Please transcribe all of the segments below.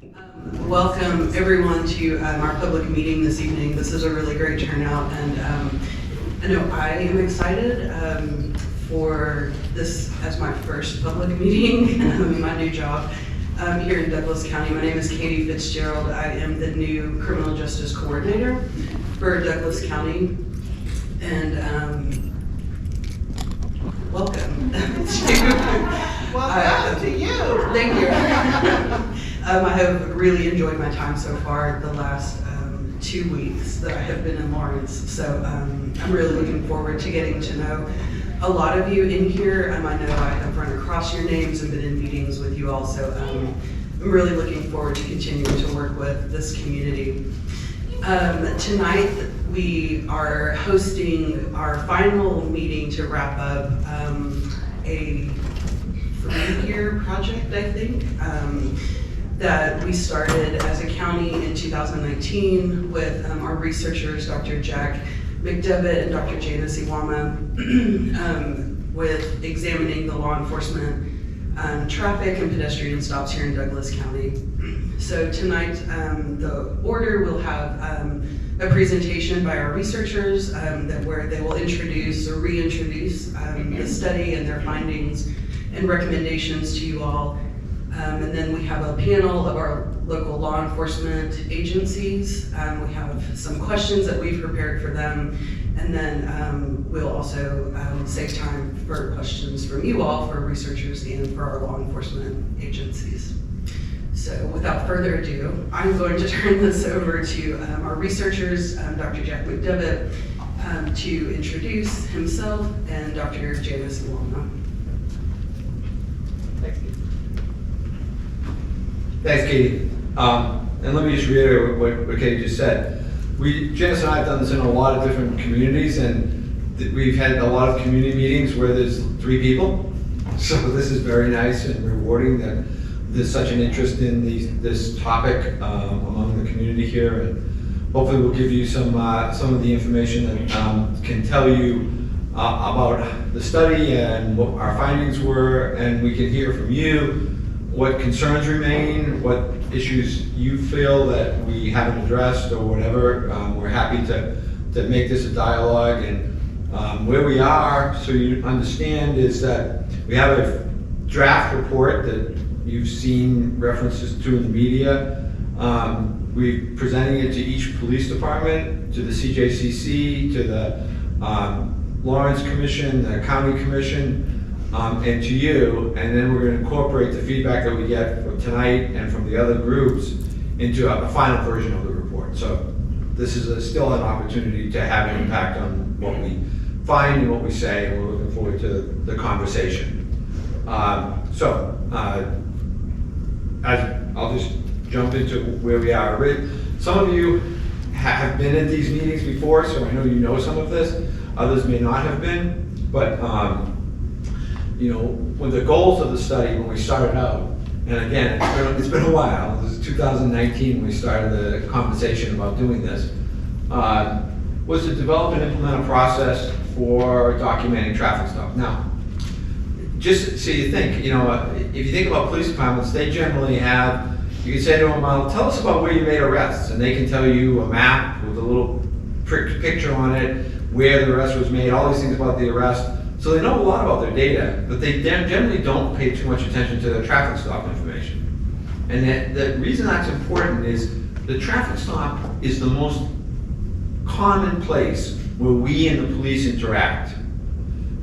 Welcome everyone to our public meeting this evening. This is a really great turnout, and I know I am excited for this as my first public meeting, my new job here in Douglas County. My name is Katy Fitzgerald. I am the new Criminal Justice Coordinator for Douglas County, and welcome. Welcome to you. Thank you. I have really enjoyed my time so far the last 2 weeks that I have been in Lawrence. So I'm really looking forward to getting to know a lot of you in here. I know I have run across your names and been in meetings with you all. So I'm really looking forward to continuing to work with this community. Tonight we are hosting our final meeting to wrap up a 3-year project, I think, that we started as a county in 2019 with our researchers, Dr. Jack McDevitt and Dr. Janice Iwama, with examining the law enforcement traffic and pedestrian stops here in Douglas County. So tonight, the order will have a presentation by our researchers where they will introduce or reintroduce the study and their findings and recommendations to you all. And then we have a panel of our local law enforcement agencies. We have some questions that we've prepared for them. And then we'll also save time for questions from you all, for researchers and for our law enforcement agencies. So without further ado, I'm going to turn this over to our researchers, Dr. Jack McDevitt, to introduce himself, and Dr. Janice Iwama. Thanks, Katy. And let me just reiterate what Katy just said. Janice and I have done this in a lot of different communities, and we've had a lot of community meetings where there's 3 people. So this is very nice and rewarding that there's such an interest in this topic among the community here, and hopefully we'll give you some of the information that can tell you about the study and what our findings were, and we can hear from you what concerns remain, what issues you feel that we haven't addressed or whatever. We're happy to make this a dialogue, and where we are, so you understand, is that we have a draft report that you've seen references to in the media. We're presenting it to each police department, to the CJCC, to the Lawrence Commission, the County Commission, and to you, and then we're going to incorporate the feedback that we get from tonight and from the other groups into a final version of the report. So this is still an opportunity to have an impact on what we find and what we say, and we're looking forward to the conversation. I'll just jump into where we are. Some of you have been at these meetings before, so I know you know some of this. Others may not have been, but you know, with the goals of the study when we started out, and again, it's been a while. This is 2019 when we started the conversation about doing this, was to develop and implement a process for documenting traffic stops. Now, just so you think, you know, if you think about police departments, they generally have, you can say to them, well, tell us about where you made arrests, and they can tell you a map with a little picture on it, where the arrest was made, all these things about the arrest. So they know a lot about their data, but they generally don't pay too much attention to the traffic stop information. And the reason that's important is the traffic stop is the most common place where we and the police interact.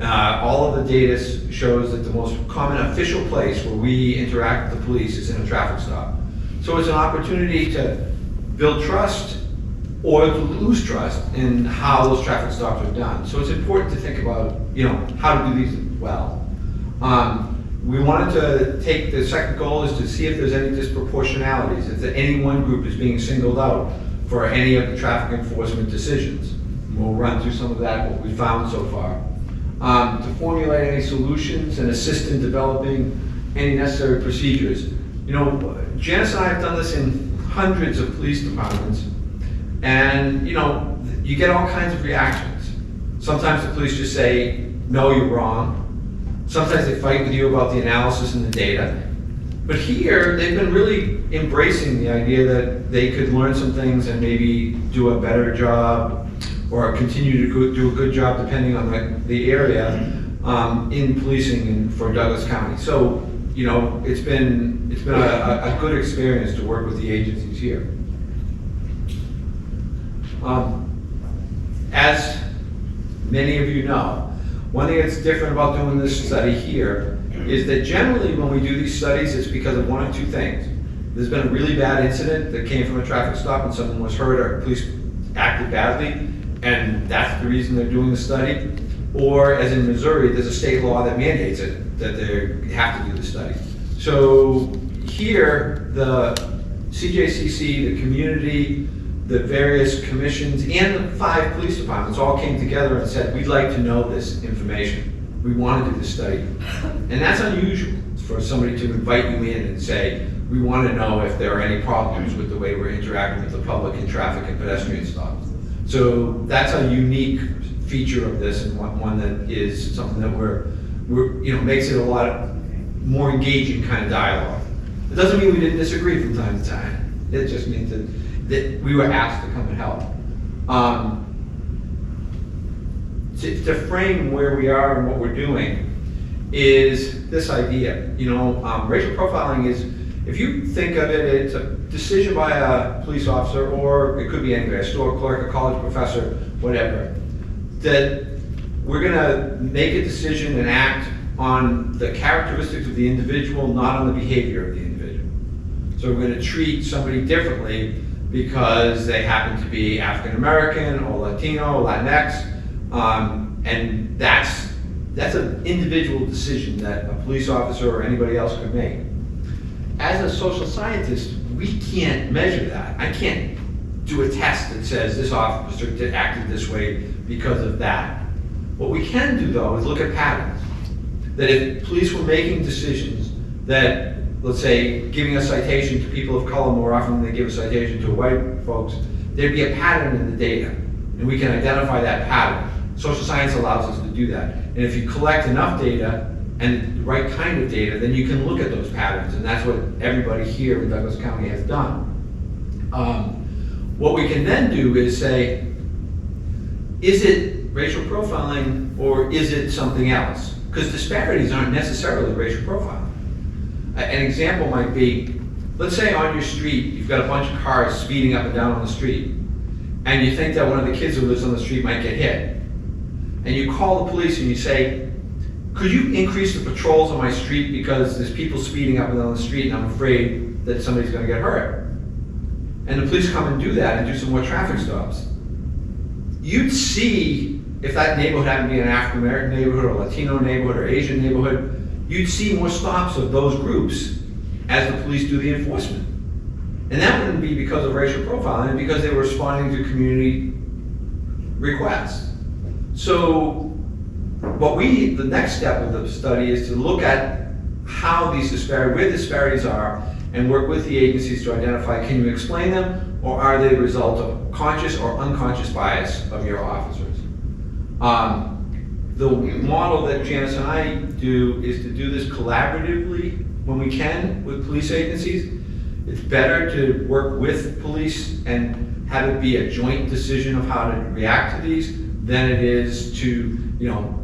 All of the data shows that the most common official place where we interact with the police is in a traffic stop. So it's an opportunity to build trust or to lose trust in how those traffic stops are done. So it's important to think about, you know, how to do these well. We wanted to take, the second goal is to see if there's any disproportionalities, if any one group is being singled out for any of the traffic enforcement decisions. And we'll run through some of that, what we found so far. To formulate any solutions and assist in developing any necessary procedures. You know, Janice and I have done this in hundreds of police departments, and you know, you get all kinds of reactions. Sometimes the police just say, no, you're wrong. Sometimes they fight with you about the analysis and the data. But here, they've been really embracing the idea that they could learn some things and maybe do a better job or continue to do a good job, depending on the area, in policing for Douglas County. So, you know, it's been a good experience to work with the agencies here. As many of you know, one thing that's different about doing this study here is that generally when we do these studies, it's because of one of two things. There's been a really bad incident that came from a traffic stop and someone was hurt or police acted badly, and that's the reason they're doing the study. Or, as in Missouri, there's a state law that mandates it, that they have to do the study. So here, the CJCC, the community, the various commissions, and the 5 police departments all came together and said, we'd like to know this information. We want to do this study. And that's unusual for somebody to invite you in and say, we want to know if there are any problems with the way we're interacting with the public in traffic and pedestrian stops. So that's a unique feature of this, and one that is something that we're makes it a lot more engaging kind of dialogue. It doesn't mean we didn't disagree from time to time. It just means that we were asked to come and help. To frame where we are and what we're doing is this idea. Racial profiling is, if you think of it, it's a decision by a police officer, or it could be anybody, a store clerk, a college professor, whatever, that we're gonna make a decision and act on the characteristics of the individual, not on the behavior of the individual. So we're gonna treat somebody differently because they happen to be African American or Latino, Latinx, and that's an individual decision that a police officer or anybody else could make. As a social scientist, we can't measure that. I can't do a test that says this officer acted this way because of that. What we can do, though, is look at patterns. That if police were making decisions that, let's say, giving a citation to people of color more often than they give a citation to white folks, there'd be a pattern in the data, and we can identify that pattern. Social science allows us to do that. And if you collect enough data, and the right kind of data, then you can look at those patterns, and that's what everybody here in Douglas County has done. What we can then do is say, is it racial profiling or is it something else? Because disparities aren't necessarily racial profiling. An example might be, let's say on your street, you've got a bunch of cars speeding up and down on the street, and you think that one of the kids who lives on the street might get hit. And you call the police and you say, could you increase the patrols on my street because there's people speeding up and down the street and I'm afraid that somebody's gonna get hurt? And the police come and do that and do some more traffic stops. You'd see, if that neighborhood happened to be an African American neighborhood or Latino neighborhood or Asian neighborhood, you'd see more stops of those groups as the police do the enforcement. And that wouldn't be because of racial profiling, because they were responding to community requests. So the next step of the study is to look at how these where disparities are, and work with the agencies to identify, can you explain them, or are they the result of conscious or unconscious bias of your officers? The model that Janice and I do is to do this collaboratively when we can with police agencies. It's better to work with police and have it be a joint decision of how to react to these than it is to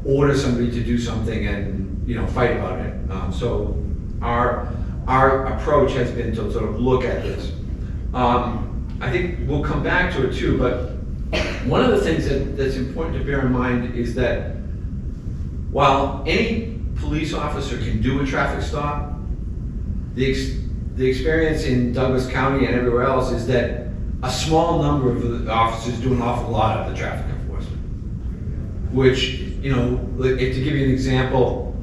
order somebody to do something and fight about it. So our approach has been to sort of look at this. I think we'll come back to it too, but one of the things that's important to bear in mind is that while any police officer can do a traffic stop, the experience in Douglas County and everywhere else is that a small number of the officers do an awful lot of the traffic enforcement. Which, to give you an example,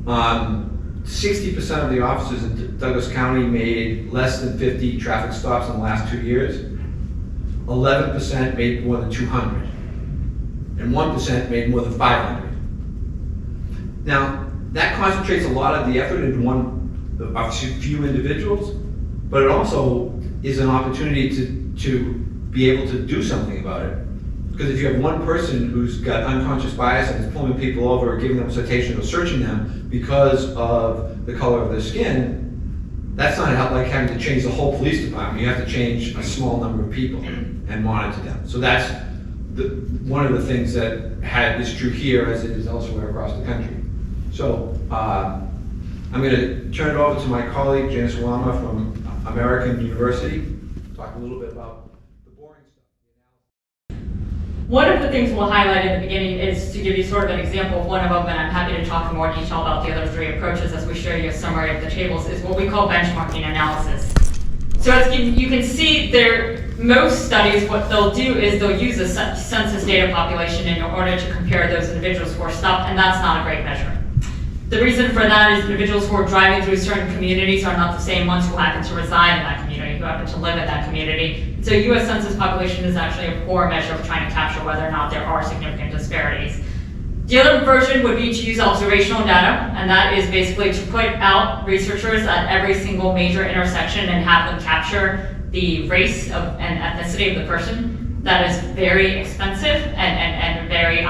60% of the officers in Douglas County made less than 50 traffic stops in the last 2 years. 11% made more than 200. And 1% made more than 500. Now, that concentrates a lot of the effort into a few individuals, but it also is an opportunity to be able to do something about it. Because if you have one person who's got unconscious bias and is pulling people over or giving them a citation or searching them because of the color of their skin, That's not like having to change the whole police department. You have to change a small number of people and monitor them. So that's one of the things that is true here as it is elsewhere across the country. So I'm going to turn it over to my colleague, Janice Iwama from American University, talk a little bit about the boring stuff. One of the things we'll highlight in the beginning is to give you sort of an example of one of them, and I'm happy to talk in more detail about the other three approaches as we show you a summary of the tables, is what we call benchmarking analysis. So as you can see there, most studies, what they'll do is they'll use a census data population in order to compare those individuals who are stopped, and that's not a great measure. The reason for that is individuals who are driving through certain communities are not the same ones who happen to reside in that community, who happen to live in that community. So U.S. Census population is actually a poor measure of trying to capture whether or not there are significant disparities. The other version would be to use observational data, and that is basically to put out researchers at every single major intersection and have them capture the race and ethnicity of the person. That is very expensive and very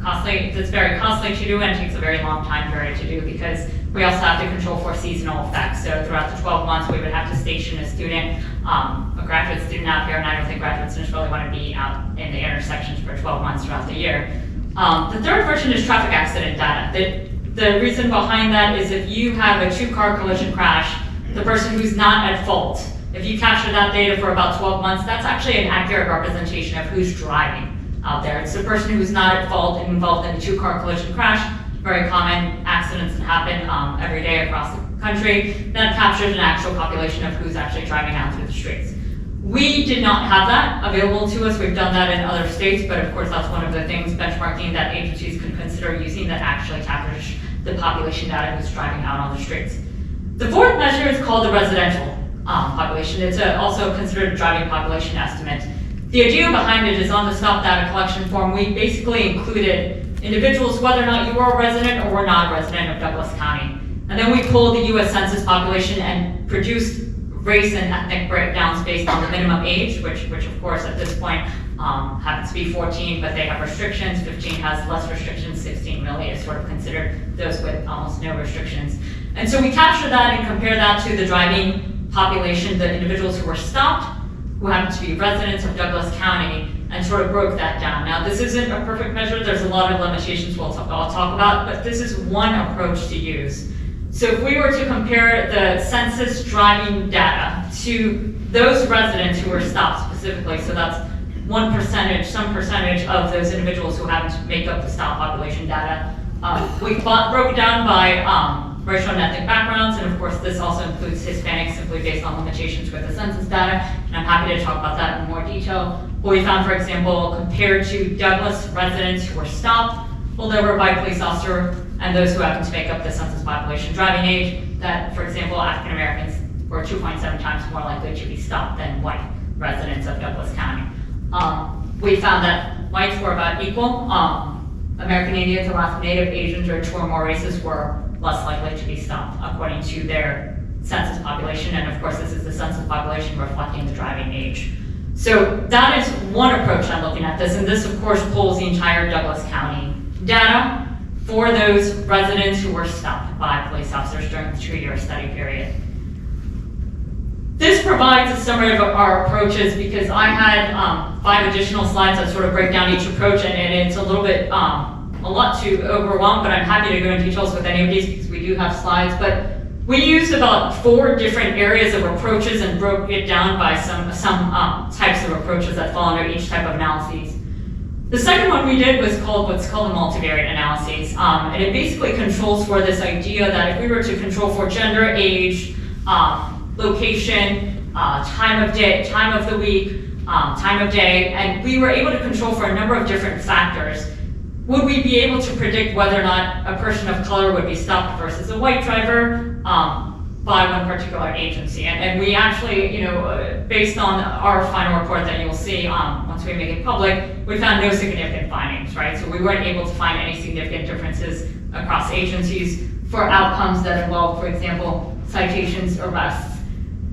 costly. It's very costly to do and takes a very long time period to do because we also have to control for seasonal effects. So throughout the 12 months, we would have to station a student, a graduate student out here, and I don't think graduate students really want to be out in the intersections for 12 months throughout the year. The third version is traffic accident data. The reason behind that is if you have a two-car collision crash, the person who's not at fault, if you capture that data for about 12 months, that's actually an accurate representation of who's driving out there. It's the person who's not at fault and involved in a two-car collision crash. Very common accidents that happen every day across the country. That captures an actual population of who's actually driving out through the streets. We did not have that available to us. We've done that in other states, but of course that's one of the things benchmarking that agencies could consider using that actually captures the population data who's driving out on the streets. The fourth measure is called the residential population. It's also considered a driving population estimate. The idea behind it is on the stop data collection form, we basically included individuals whether or not you were a resident or were not a resident of Douglas County. And then we pulled the US Census population and produced race and ethnic breakdowns based on the minimum age, which of course at this point happens to be 14, but they have restrictions. 15 has less restrictions, 16 really is sort of considered those with almost no restrictions. And so we capture that and compare that to the driving population, the individuals who were stopped, who happen to be residents of Douglas County, and sort of broke that down. Now this isn't a perfect measure, there's a lot of limitations I'll talk about, but this is one approach to use. So if we were to compare the census driving data to those residents who were stopped specifically, so that's some percentage of those individuals who happen to make up the stop population data, we broke it down by racial and ethnic backgrounds, and of course this also includes Hispanics simply based on limitations with the census data, and I'm happy to talk about that in more detail. What we found, for example, compared to Douglas residents who were stopped, pulled over by a police officer, and those who happen to make up the census population driving age, that, for example, African Americans were 2.7 times more likely to be stopped than white residents of Douglas County. We found that whites were about equal. American Indians, Alaska Native, Asians, or two or more races were less likely to be stopped according to their census population, and of course this is the census population reflecting the driving age. So that is one approach I'm looking at this, and this of course pulls the entire Douglas County data for those residents who were stopped by police officers during the 2-year study period. This provides a summary of our approaches because I had 5 additional slides that sort of break down each approach, and it's a little bit, a lot to overwhelm, but I'm happy to go into details with any of these because we do have slides. But we used about 4 different areas of approaches and broke it down by some types of approaches that fall under each type of analyses. The second one we did was what's called a multivariate analyses, and it basically controls for this idea that if we were to control for gender, age, location, time of day, time of the week, time of day, and we were able to control for a number of different factors, would we be able to predict whether or not a person of color would be stopped versus a white driver by one particular agency? And we actually, based on our final report that you'll see once we make it public, we found no significant findings, right? So we weren't able to find any significant differences across agencies for outcomes that involve, for example, citations, arrests.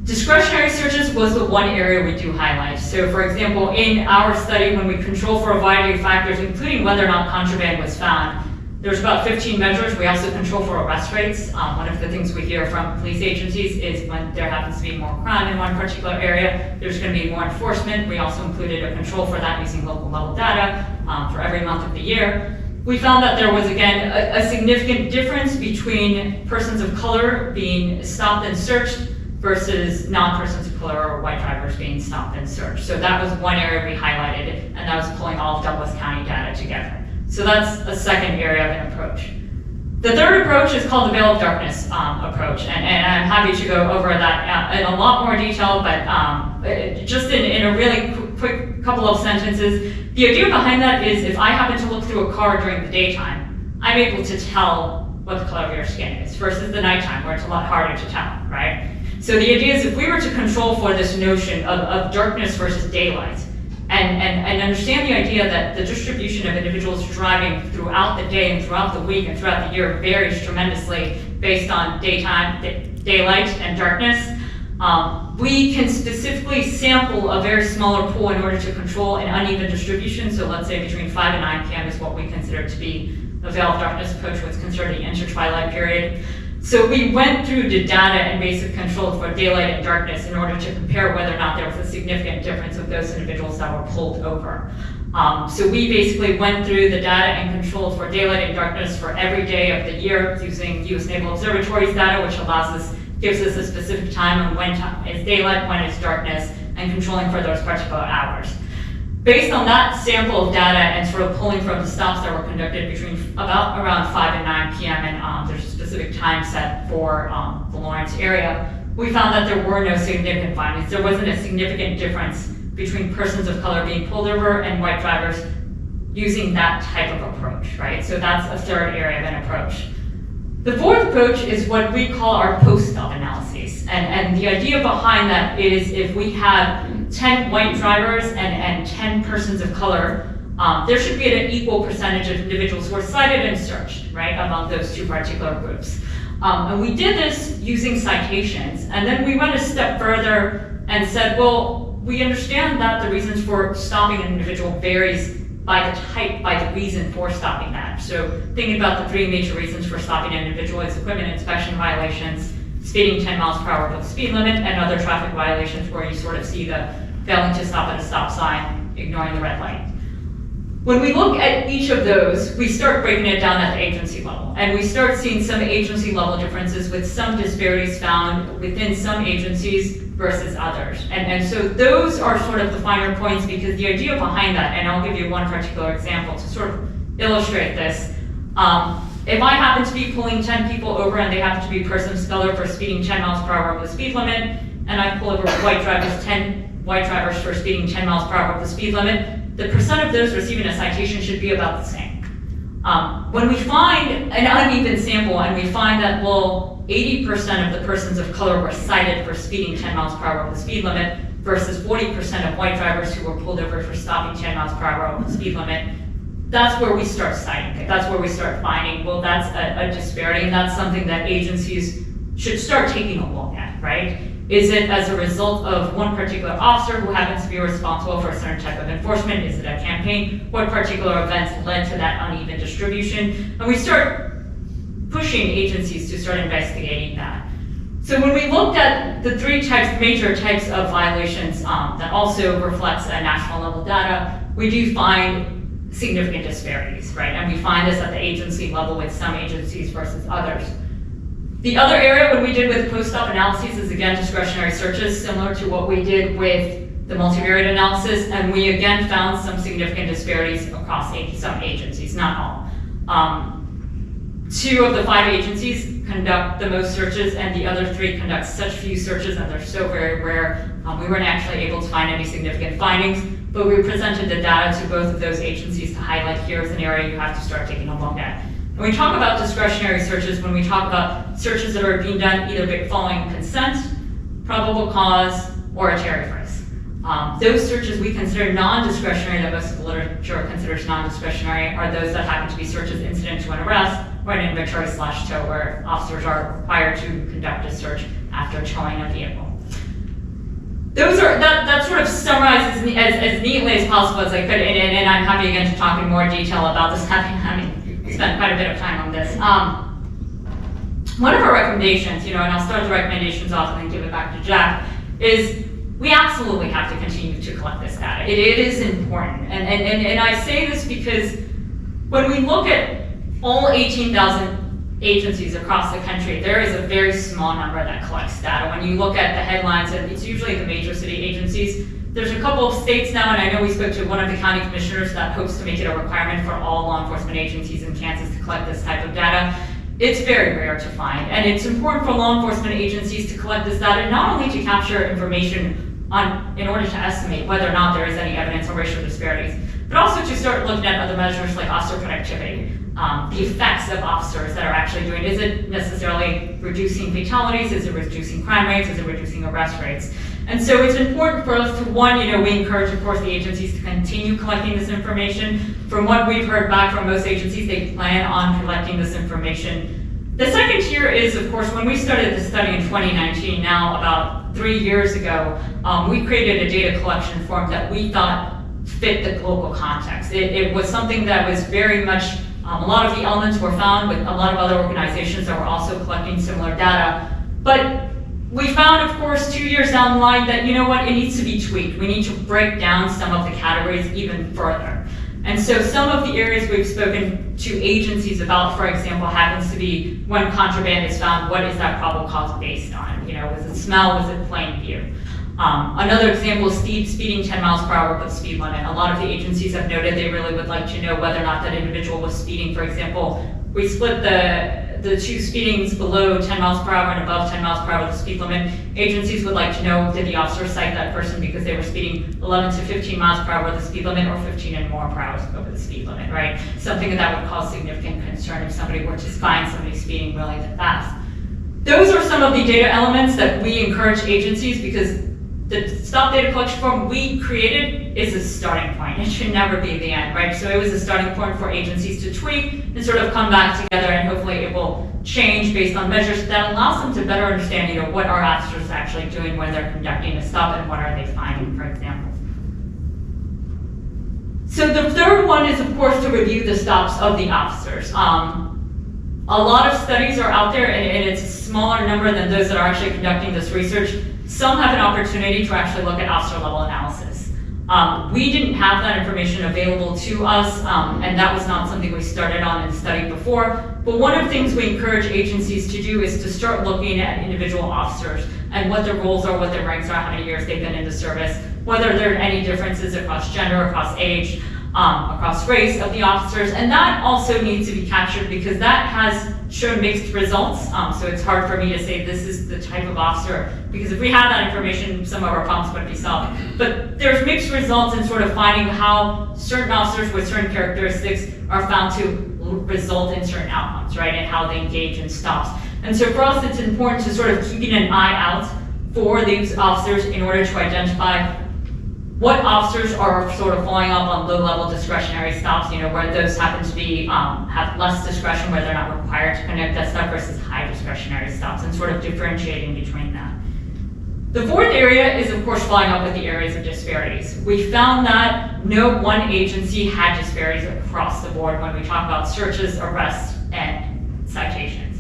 Discretionary searches was the one area we do highlight. So for example, in our study, when we control for a variety of factors, including whether or not contraband was found, There's about 15 measures. We also control for arrest rates. One of the things we hear from police agencies is when there happens to be more crime in one particular area, there's going to be more enforcement. We also included a control for that using local level data for every month of the year. We found that there was, again, a significant difference between persons of color being stopped and searched versus non-persons of color or white drivers being stopped and searched. So that was one area we highlighted, and that was pulling all of Douglas County data together. So that's a second area of an approach. The third approach is called the veil of darkness approach, and I'm happy to go over that in a lot more detail, but just in a really quick couple of sentences. The idea behind that is if I happen to look through a car during the daytime, I'm able to tell what the color of your skin is versus the nighttime where it's a lot harder to tell, right? So the idea is if we were to control for this notion of darkness versus daylight, and understand the idea that the distribution of individuals driving throughout the day and throughout the week and throughout the year varies tremendously based on daylight and darkness, we can specifically sample a very smaller pool in order to control an uneven distribution. So let's say between 5 and 9 p.m. is what we consider to be a veil of darkness approach, what's considered the inter-twilight period. So we went through the data and basic control for daylight and darkness in order to compare whether or not there was a significant difference of those individuals that were pulled over. So we basically went through the data and controlled for daylight and darkness for every day of the year using U.S. Naval Observatory's data, which gives us a specific time on when is daylight, when is darkness, and controlling for those particular hours. Based on that sample of data and sort of pulling from the stops that were conducted between around 5 and 9 p.m. and there's a specific time set for the Lawrence area, we found that there were no significant findings. There wasn't a significant difference between persons of color being pulled over and white drivers using that type of approach, right? So that's a third area of an approach. The fourth approach is what we call our post-stop analyses. And the idea behind that is if we have 10 white drivers and 10 persons of color, there should be an equal percentage of individuals who are cited and searched, right, among those two particular groups. And we did this using citations, and then we went a step further and said, well, we understand that the reasons for stopping an individual varies by the type, by the reason for stopping that. So thinking about the three major reasons for stopping an individual is equipment inspection violations, speeding 10 miles per hour above the speed limit, and other traffic violations where you sort of see the failing to stop at a stop sign, ignoring the red light. When we look at each of those, we start breaking it down at the agency level, and we start seeing some agency level differences with some disparities found within some agencies versus others. And so those are sort of the finer points, because the idea behind that, and I'll give you one particular example to sort of illustrate this. If I happen to be pulling 10 people over and they happen to be persons of color for speeding 10 miles per hour over the speed limit, and I pull over white drivers, 10 white drivers for speeding 10 miles per hour over the speed limit, the percent of those receiving a citation should be about the same. When we find an uneven sample and we find that, well, 80% of the persons of color were cited for speeding 10 miles per hour over the speed limit versus 40% of white drivers who were pulled over for stopping 10 miles per hour over the speed limit, that's where we start citing it. That's where we start finding, well, that's a disparity, and that's something that agencies should start taking a look at, right? Is it as a result of one particular officer who happens to be responsible for a certain type of enforcement? Is it a campaign? What particular events led to that uneven distribution? And we start pushing agencies to start investigating that. So when we looked at the three major types of violations that also reflects a national level data, we do find significant disparities, right? And we find this at the agency level with some agencies versus others. The other area, what we did with post-stop analyses, is again discretionary searches, similar to what we did with the multivariate analysis, and we again found some significant disparities across some agencies, not all. 2 of the 5 agencies conduct the most searches, and the other 3 conduct such few searches, and they're so very rare. We weren't actually able to find any significant findings, but we presented the data to both of those agencies to highlight, here's an area you have to start taking a look at. When we talk about discretionary searches, when we talk about searches that are being done either following consent, probable cause, or a Terry frisk. Those searches we consider non-discretionary, that most of the literature considers non-discretionary, are those that happen to be searches incident to an arrest or an inventory/tow, where officers are required to conduct a search after towing a vehicle. That sort of summarizes as neatly as possible as I could, and I'm happy again to talk in more detail about this having spent quite a bit of time on this. One of our recommendations, and I'll start the recommendations off and then give it back to Jack, is we absolutely have to continue to collect this data. It is important. And I say this because when we look at all 18,000 agencies across the country, there is a very small number that collects data. When you look at the headlines, and it's usually the major city agencies. There's a couple of states now, and I know we spoke to one of the county commissioners that hopes to make it a requirement for all law enforcement agencies in Kansas to collect this type of data. It's very rare to find, and it's important for law enforcement agencies to collect this data, not only to capture information in order to estimate whether or not there is any evidence of racial disparities, but also to start looking at other measures like officer productivity, the effects of officers that are actually doing. Is it necessarily reducing fatalities? Is it reducing crime rates? Is it reducing arrest rates? And so it's important for us to, one, we encourage, of course, the agencies to continue collecting this information. From what we've heard back from most agencies, they plan on collecting this information. The second tier is, of course, when we started this study in 2019, now about 3 years ago, we created a data collection form that we thought fit the local context. It was something that was very much, a lot of the elements were found with a lot of other organizations that were also collecting similar data. But we found, of course, 2 years down the line that, it needs to be tweaked. We need to break down some of the categories even further. And so some of the areas we've spoken to agencies about, for example, happens to be when contraband is found, what is that probable cause based on? Was it smell, was it plain view? Another example is speeding 10 miles per hour with the speed limit. A lot of the agencies have noted they really would like to know whether or not that individual was speeding. For example, we split the two speedings below 10 miles per hour and above 10 miles per hour with the speed limit. Agencies would like to know, did the officer cite that person because they were speeding 11 to 15 miles per hour with the speed limit, or 15 and more per hour over the speed limit, right? Something that would cause significant concern if somebody were to find somebody speeding really that fast. Those are some of the data elements that we encourage agencies, because the stop data collection form we created is a starting point. It should never be the end, right? So it was a starting point for agencies to tweak and sort of come back together, and hopefully it will change based on measures that allows them to better understand, what are officers actually doing when they're conducting a stop and what are they finding, for example. So the third one is, of course, to review the stops of the officers. A lot of studies are out there, and it's a smaller number than those that are actually conducting this research. Some have an opportunity to actually look at officer level analysis. We didn't have that information available to us, and that was not something we started on and studied before. But one of the things we encourage agencies to do is to start looking at individual officers and what their roles are, what their ranks are, how many years they've been in the service, whether there are any differences across gender, across age, across race of the officers. And that also needs to be captured, because that has shown mixed results. So it's hard for me to say this is the type of officer, because if we had that information, some of our problems would be solved. But there's mixed results in sort of finding how certain officers with certain characteristics are found to result in certain outcomes, right? And how they engage in stops. And so for us, it's important to sort of keeping an eye out for these officers in order to identify what officers are sort of following up on low-level discretionary stops, where those happen to be, have less discretion, where they're not required to conduct that stop, versus high discretionary stops, and sort of differentiating between that. The fourth area is, of course, following up with the areas of disparities. We found that no one agency had disparities across the board when we talk about searches, arrests, and citations.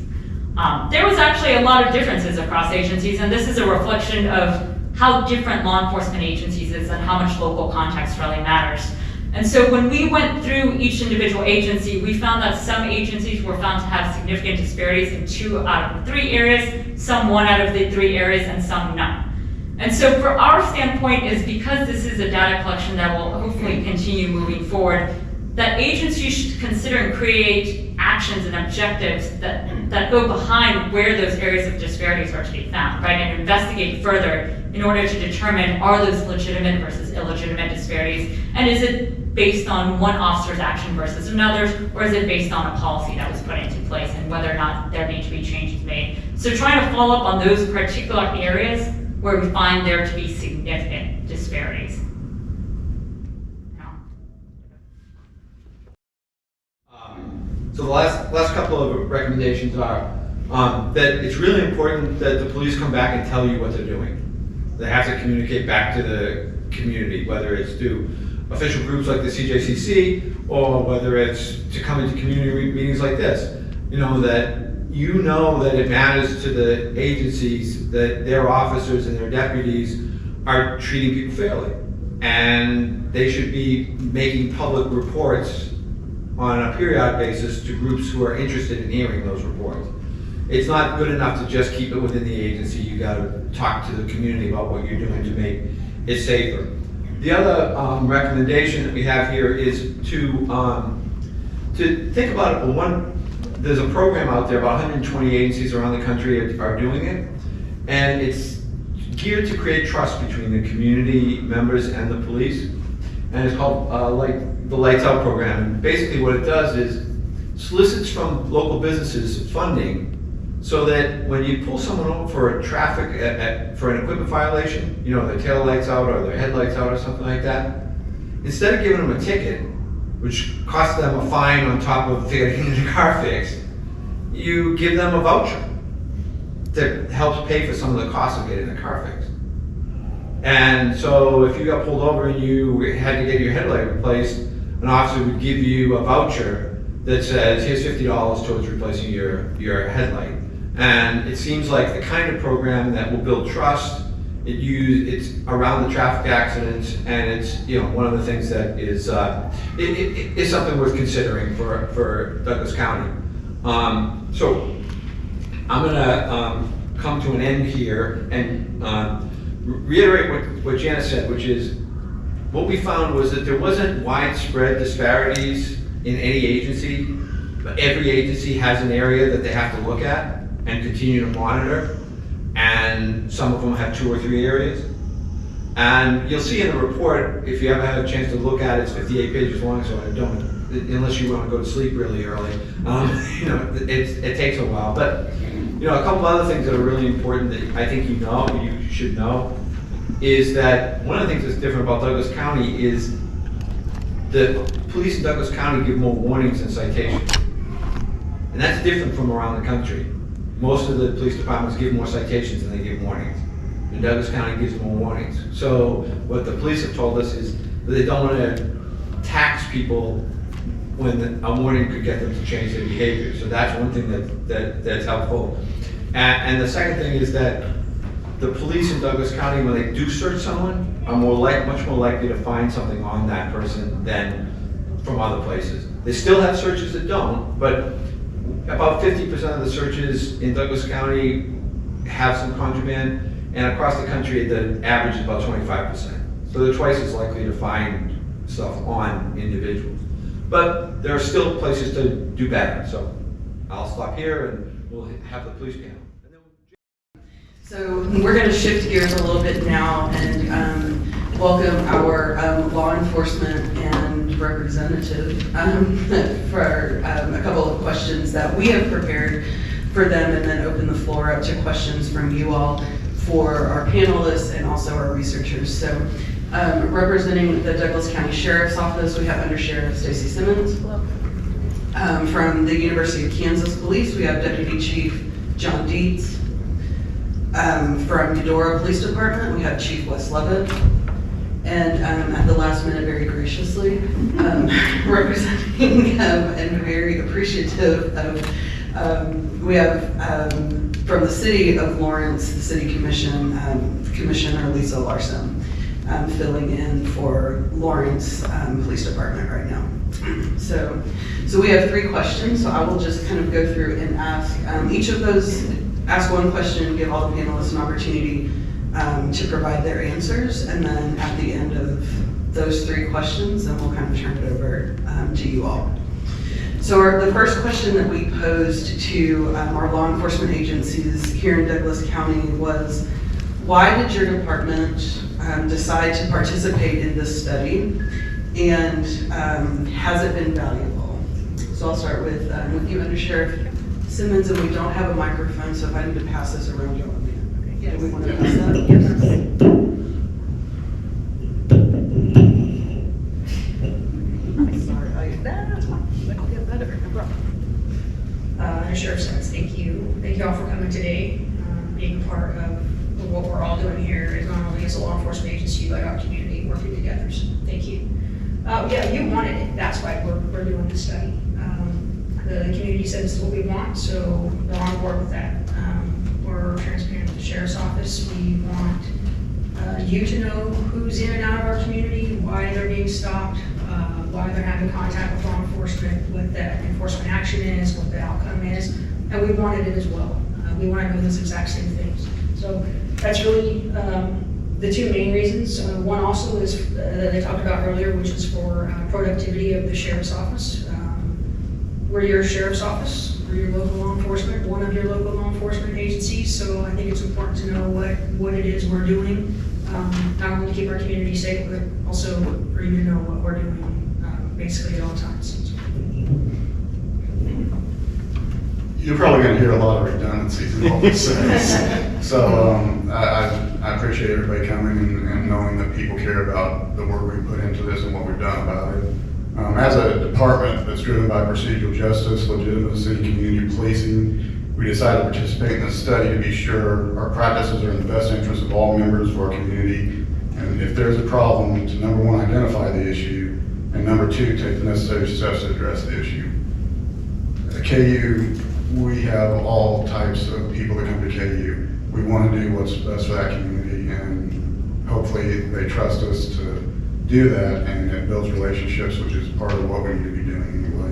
There was actually a lot of differences across agencies, and this is a reflection of how different law enforcement agencies is and how much local context really matters. And so when we went through each individual agency, we found that some agencies were found to have significant disparities in 2 out of the 3 areas, some 1 out of the 3 areas, and some none. And so for our standpoint is, because this is a data collection that will hopefully continue moving forward, that agencies should consider and create actions and objectives that go behind where those areas of disparities are to be found, right? And investigate further in order to determine, are those legitimate versus illegitimate disparities? And is it based on one officer's action versus another's, or is it based on a policy that was put into place and whether or not there need to be changes made? So trying to follow up on those particular areas where we find there to be significant disparities. So the last couple of recommendations are that it's really important that the police come back and tell you what they're doing. They have to communicate back to the community, whether it's through official groups like the CJCC, or whether it's to come into community meetings like this. That it matters to the agencies that their officers and their deputies are treating people fairly. And they should be making public reports on a periodic basis to groups who are interested in hearing those reports. It's not good enough to just keep it within the agency. You gotta talk to the community about what you're doing to make it safer. The other recommendation that we have here is to think about it. There's a program out there, about 120 agencies around the country are doing it, and it's geared to create trust between the community members and the police, and it's called like the Lights Out program. And basically what it does is solicits from local businesses funding so that when you pull someone over for a for an equipment violation, their tail lights out or their headlights out or something like that, instead of giving them a ticket, which costs them a fine on top of getting the car fixed, you give them a voucher that helps pay for some of the costs of getting the car fixed. And so if you got pulled over and you had to get your headlight replaced, an officer would give you a voucher that says, here's $50 towards replacing your headlight. And it seems like the kind of program that will build trust. It's around the traffic accidents, and it's one of the things that is it is something worth considering for Douglas County. So I'm gonna come to an end here and reiterate what Janice said, which is what we found was that there wasn't widespread disparities in any agency, but every agency has an area that they have to look at and continue to monitor. And some of them have 2 or 3 areas. And you'll see in the report, if you ever have a chance to look at it, it's 58 pages long, so I don't, unless you want to go to sleep really early, it takes a while. But a couple of other things that are really important that I think you should know, is that one of the things that's different about Douglas County is the police in Douglas County give more warnings than citations. And that's different from around the country. Most of the police departments give more citations than they give warnings. And Douglas County gives more warnings. So what the police have told us is that they don't want to tax people when a warning could get them to change their behavior. So that's one thing that's helpful. And the second thing is that the police in Douglas County, when they do search someone, are much more likely to find something on that person than from other places. They still have searches that don't, but about 50% of the searches in Douglas County have some contraband, and across the country the average is about 25%. So they're twice as likely to find stuff on individuals. But there are still places to do better. So I'll stop here and we'll have the police panel. So we're going to shift gears a little bit now and welcome our law enforcement and representative for a couple of questions that we have prepared for them, and then open the floor up to questions from you all for our panelists and also our researchers. So representing the Douglas County Sheriff's Office, we have Undersheriff Stacy Simmons. Hello. From the University of Kansas Police, we have Deputy Chief John Dietz. From Eudora Police Department, we have Chief Wes Lovett. And at the last minute, very graciously, representing and very appreciative of, we have from the City of Lawrence, the City Commission, Commissioner Larsen, filling in for Lawrence Police Department right now. So we have 3 questions, so I will just kind of go through and ask each of those, ask one question, give all the panelists an opportunity to provide their answers, and then at the end of those 3 questions, then we'll kind of turn it over to you all. So the first question that we posed to our law enforcement agencies here in Douglas County was, why did your department decide to participate in this study, and has it been valuable? So I'll start with you, Undersheriff Simmons, and we don't have a microphone, so if I need to pass this around, you'll let me know. Okay. Do we want to pass that? Yes. Sorry, that's fine. It'll get better. No problem. Undersheriff Simmons, thank you. Thank you all for coming today. Being a part of what we're all doing here is not only as a law enforcement agency, but our community working together. So thank you. Yeah, you wanted it, that's why we're doing this study. The community said this is what we want, so we're on board with that. We're transparent with the sheriff's office. We want you to know who's in and out of our community, why they're being stopped, why they're having contact with law enforcement, what that enforcement action is, what the outcome is, and we wanted it as well. We want to know those exact same things. So that's really the two main reasons. One also is that I talked about earlier, which is for productivity of the sheriff's office. We're your sheriff's office, we're your local law enforcement, one of your local law enforcement agencies, so I think it's important to know what it is we're doing, not only to keep our community safe, but also for you to know what we're doing, basically at all times. You're probably going to hear a lot of redundancies in all this things. So I appreciate everybody coming and knowing that people care about the work we put into this and what we've done about it. As a department that's driven by procedural justice, legitimacy, and community policing, we decided to participate in this study to be sure our practices are in the best interest of all members of our community. And if there's a problem, to number one, identify the issue, and number two, take the necessary steps to address the issue. At KU, we have all types of people that come to KU. We want to do what's best for that community, and hopefully they trust us to do that, and it builds relationships, which is part of what we need to be doing anyway.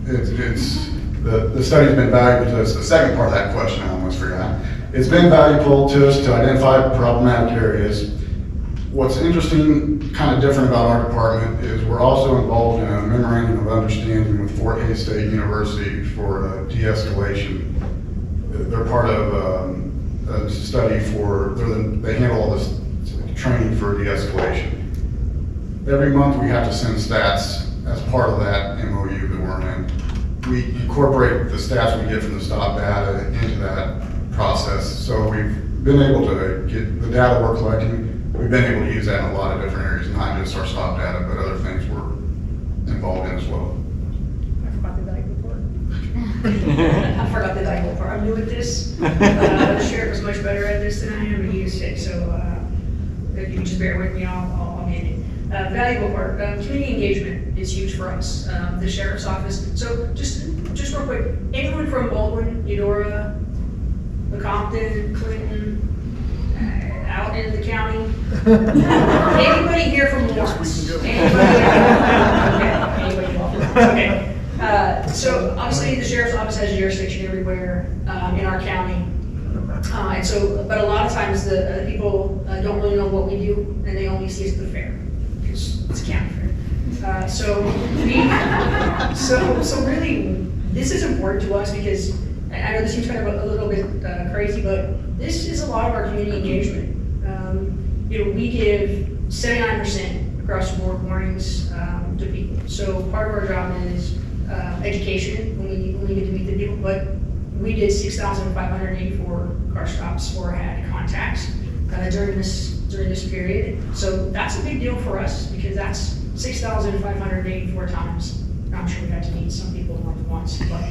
So, the study's been valuable to us. The second part of that question I almost forgot. It's been valuable to us to identify problematic areas. What's interesting, kind of different about our department is we're also involved in a memorandum of understanding with Fort Hays State University for de-escalation. They're part of a study they handle all this training for de-escalation. Every month we have to send stats as part of that MOU that we're in. We incorporate the stats we get from the stop data into that process. So we've been able to get the data we're collecting, we've been able to use that in a lot of different areas, not just our stop data, but other things we're involved in as well. I forgot the valuable part. I forgot the valuable part. I'm new at this. The sheriff is much better at this than I am, and he is sick, so if you can just bear with me, I'll get it. Valuable part, community engagement is huge for us. The sheriff's office. So just real quick, anyone from Baldwin, Eudora, Compton, Clinton, out in the county? Anybody here from Lawrence? Okay. So obviously the sheriff's office has jurisdiction everywhere in our county. And so, but a lot of times the people don't really know what we do, and they only see us at the fair, because it's a county fair. So really, this is important to us because I know this seems kind of a little bit crazy, but this is a lot of our community engagement. We give 79% across the board warnings to people. So part of our job is education when we get to meet the people, but we did 6,584 car stops or had contacts during this period. So that's a big deal for us because that's 6,584 times. I'm sure we got to meet some people more than once, but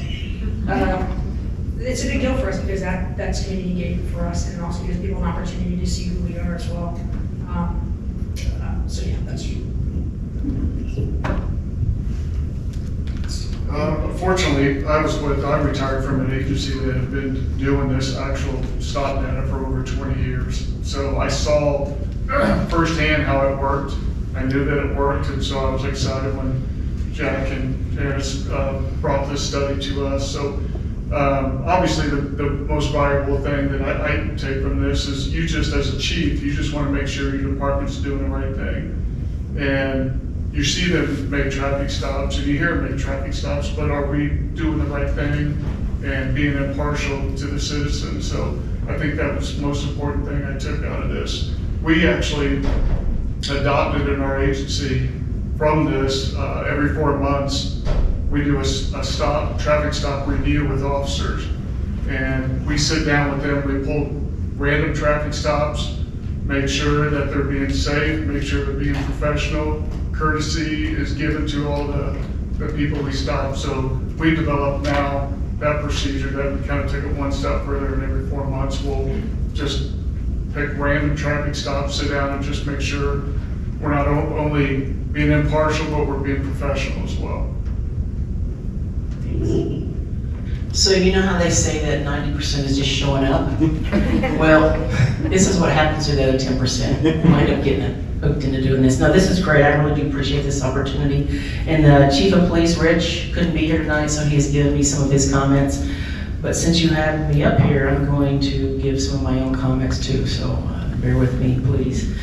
it's a big deal for us because that's community engagement for us, and it also gives people an opportunity to see who we are as well. So yeah, that's true. Fortunately, I retired from an agency that had been doing this actual stop data for over 20 years. So I saw firsthand how it worked. I knew that it worked, and so I was excited when Jack and Janice brought this study to us. So obviously the most valuable thing that I take from this is you just as a chief, you just want to make sure your department's doing the right thing. And you see them make traffic stops and you hear them make traffic stops, but are we doing the right thing and being impartial to the citizens? So I think that was the most important thing I took out of this. We actually adopted in our agency from this, every 4 months, we do a traffic stop review with officers. And we sit down with them, we pull random traffic stops, make sure that they're being safe, make sure they're being professional. Courtesy is given to all the people we stop. So we developed now that procedure that we kind of took it one step further, and every 4 months we'll just pick random traffic stops, sit down and just make sure we're not only being impartial, but we're being professional as well. So you know how they say that 90% is just showing up? Well, this is what happens to the other 10%. Wind up getting hooked into doing this. No, this is great. I really do appreciate this opportunity. And the Chief of Police, Rich, couldn't be here tonight, so he has given me some of his comments. But since you have me up here, I'm going to give some of my own comments too, so bear with me, please.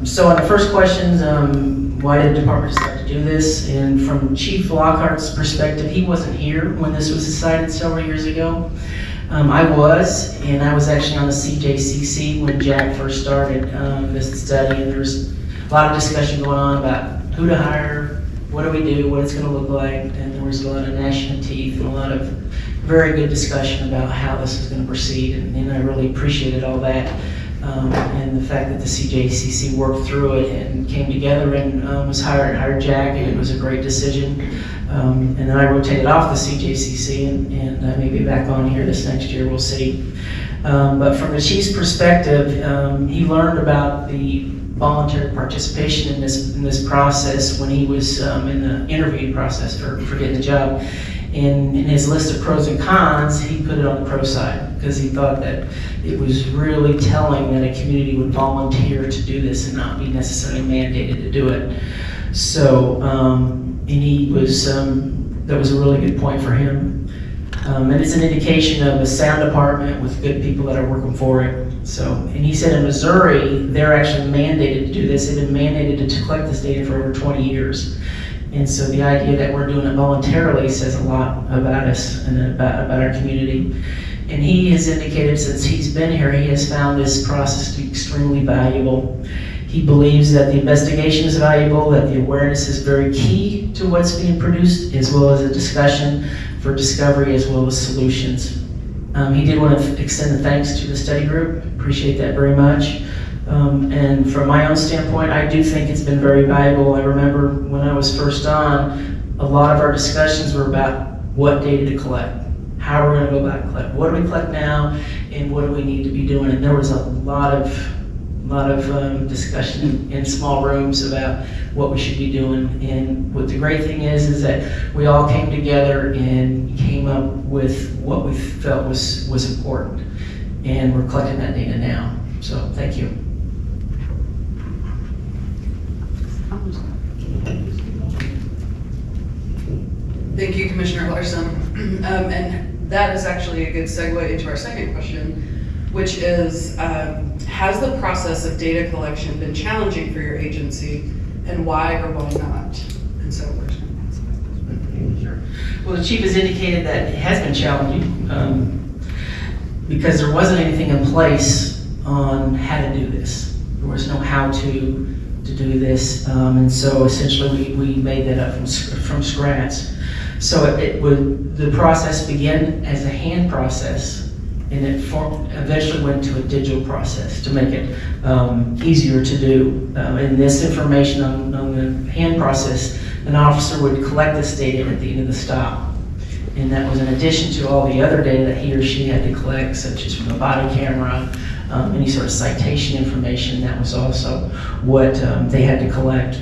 So on the first questions, why did the department decide to do this? And from Chief Lockhart's perspective, he wasn't here when this was decided several years ago. I was actually on the CJCC when Jack first started this study, and there was a lot of discussion going on about who to hire, what do we do, what it's going to look like, and there was a lot of gnashing of teeth and a lot of very good discussion about how this was going to proceed, and I really appreciated all that. And the fact that the CJCC worked through it and came together and hired Jack, and it was a great decision. And then I rotated off the CJCC and I may be back on here this next year, we'll see. But from the chief's perspective, he learned about the voluntary participation in this process when he was in the interviewing process for getting the job. In his list of pros and cons, he put it on the pro side because he thought that it was really telling that a community would volunteer to do this and not be necessarily mandated to do it. So, and he was, that was a really good point for him. And it's an indication of a sound department with good people that are working for it. So, and he said in Missouri, they're actually mandated to do this. They've been mandated to collect this data for over 20 years. And so the idea that we're doing it voluntarily says a lot about us and about our community. And he has indicated since he's been here, he has found this process to be extremely valuable. He believes that the investigation is valuable, that the awareness is very key to what's being produced, as well as a discussion for discovery as well as solutions. He did want to extend the thanks to the study group. Appreciate that very much. And from my own standpoint, I do think it's been very valuable. I remember when I was first on, a lot of our discussions were about what data to collect, how we're going to go about collect, what do we collect now, and what do we need to be doing. And there was a lot of discussion in small rooms about what we should be doing. And what the great thing is that we all came together and came up with what we felt was important. And we're collecting that data now. So thank you. Thank you, Commissioner Larsen. And that is actually a good segue into our second question, which is, has the process of data collection been challenging for your agency, and why or why not? And so we're just going to answer that. Sure. Well, the chief has indicated that it has been challenging because there wasn't anything in place on how to do this. There was no how to do this, and so essentially we made that up from scratch. So the process began as a hand process, and it eventually went to a digital process to make it easier to do. And this information on the hand process, an officer would collect this data at the end of the stop. And that was in addition to all the other data that he or she had to collect, such as from a body camera, any sort of citation information. That was also what they had to collect.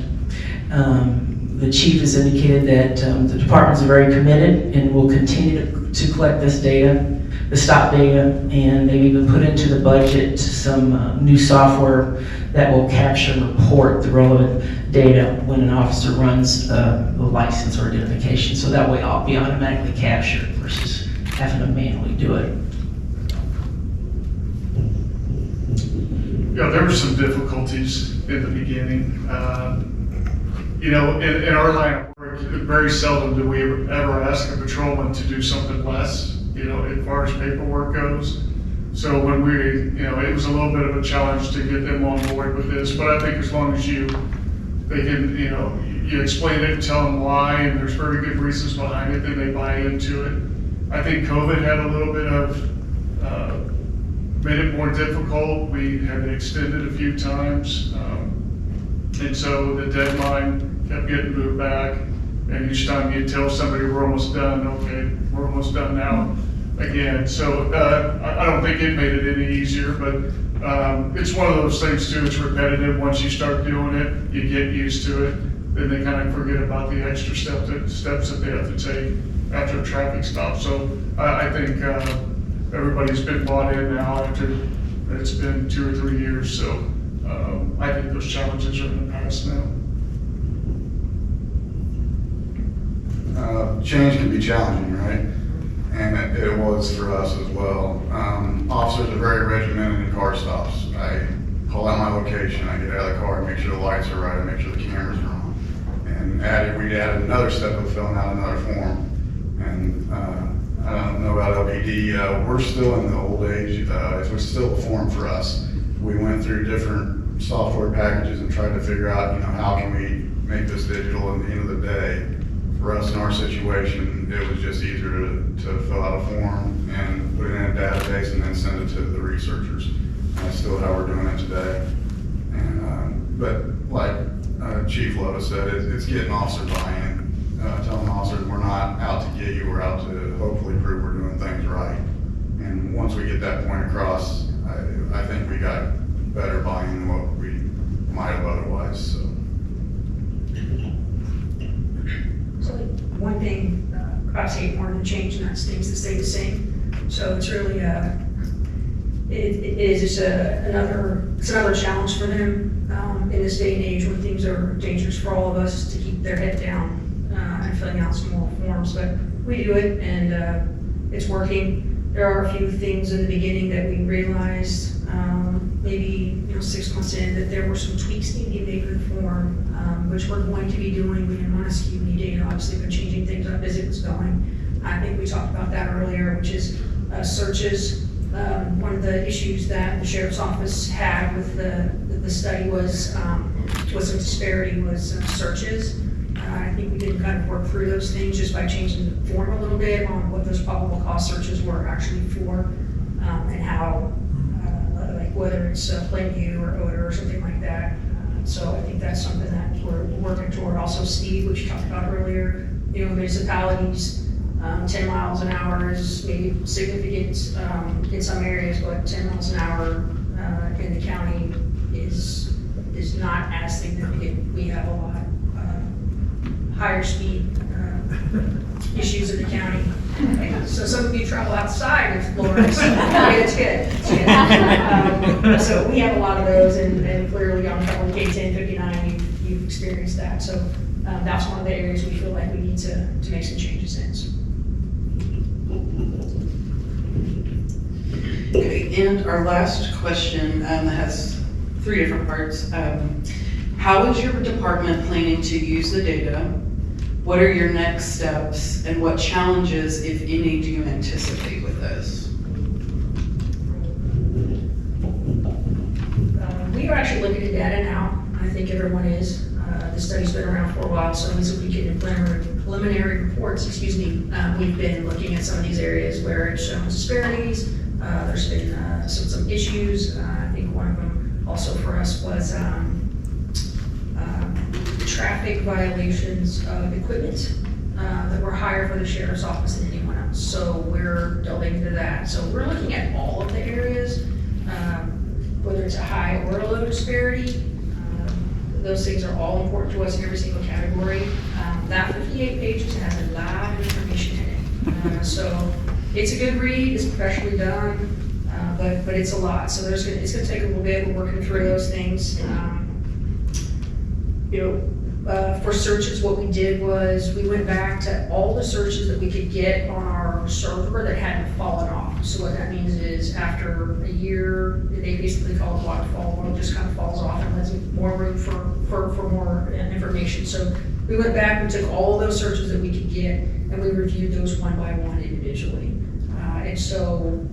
The chief has indicated that the department is very committed and will continue to collect this data, the stop data, and they've even put into the budget some new software that will capture and report the relevant data when an officer runs a license or identification. So that way it'll be automatically captured versus having to manually do it. Yeah, there were some difficulties in the beginning. You know, in our line of work, very seldom do we ever ask a patrolman to do something less, you know, as far as paperwork goes. So when it was a little bit of a challenge to get them on board with this, but I think as long as you explain it, tell them why, and there's very good reasons behind it, then they buy into it. I think COVID had a little bit of, made it more difficult. We had it extended a few times. And so the deadline kept getting moved back, and each time you tell somebody we're almost done, okay, we're almost done now again. So I don't think it made it any easier, but It's one of those things too, it's repetitive. Once you start doing it, you get used to it. Then they kind of forget about the extra steps that they have to take after a traffic stop. So I think everybody's been bought in now after it's been 2 or 3 years. So I think those challenges are in the past now. Change can be challenging, right? And it was for us as well. Officers are very regimented in car stops. I call out my location, I get out of the car, make sure the lights are right, I make sure the cameras are on. And we added another step of filling out another form. And I don't know about LBD, we're still in the old age, it's still a form for us. We went through different software packages and tried to figure out, how can we make this digital. And at the end of the day, for us in our situation, it was just easier to fill out a form and put it in a database and then send it to the researchers. And that's still how we're doing it today. And but like Chief Lovett said, it's getting officer buy-in, telling officers we're not out to get you, we're out to hopefully prove we're doing things right. And once we get that point across, I think we got better buy-in than what we might have otherwise. So one thing, cops hate more than change, and that's things that stay the same. So it's really, it is just another challenge for them in this day and age when things are dangerous for all of us to keep their head down and filling out some more forms. But we do it, and it's working. There are a few things in the beginning that we realized, maybe 6 months in, that there were some tweaks needed to be made to the form, which we're going to be doing. We didn't want to skew any data, obviously, but changing things up as it was going. I think we talked about that earlier, which is searches. One of the issues that the Sheriff's Office had with the study was some disparity was searches. I think we did kind of work through those things just by changing the form a little bit on what those probable cause searches were actually for, and how, like whether it's plain view or odor or something like that. So I think that's something that we're working toward. Also speed, which you talked about earlier. Municipalities, 10 miles an hour is maybe significant in some areas, but 10 miles an hour in the county is not as significant. We have a lot higher speed issues in the county. So some of you travel outside of Florence. It's good. So we have a lot of those, and clearly on K10, 59, you've experienced that. So that's one of the areas we feel like we need to make some changes in. Okay, and our last question has 3 different parts. How is your department planning to use the data? What are your next steps, and what challenges, if any, do you anticipate with this? We are actually looking at data now. I think everyone is. The study's been around for a while, so as we get in preliminary reports, we've been looking at some of these areas where it shows disparities. There's been some issues. I think one of them also for us was traffic violations of equipment that were higher for the Sheriff's Office than anyone else. So we're delving into that. So we're looking at all of the areas, whether it's a high or a low disparity. Those things are all important to us in every single category. That 58 pages has a lot of information in it. So it's a good read, it's professionally done, but it's a lot. So it's gonna take a little bit. We're working through those things. For searches, what we did was we went back to all the searches that we could get on our server that hadn't fallen off. So what that means is after a year, they basically call it waterfall, where it just kind of falls off and lets more room for more information. So we went back, we took all of those searches that we could get, and we reviewed those one by one individually. And so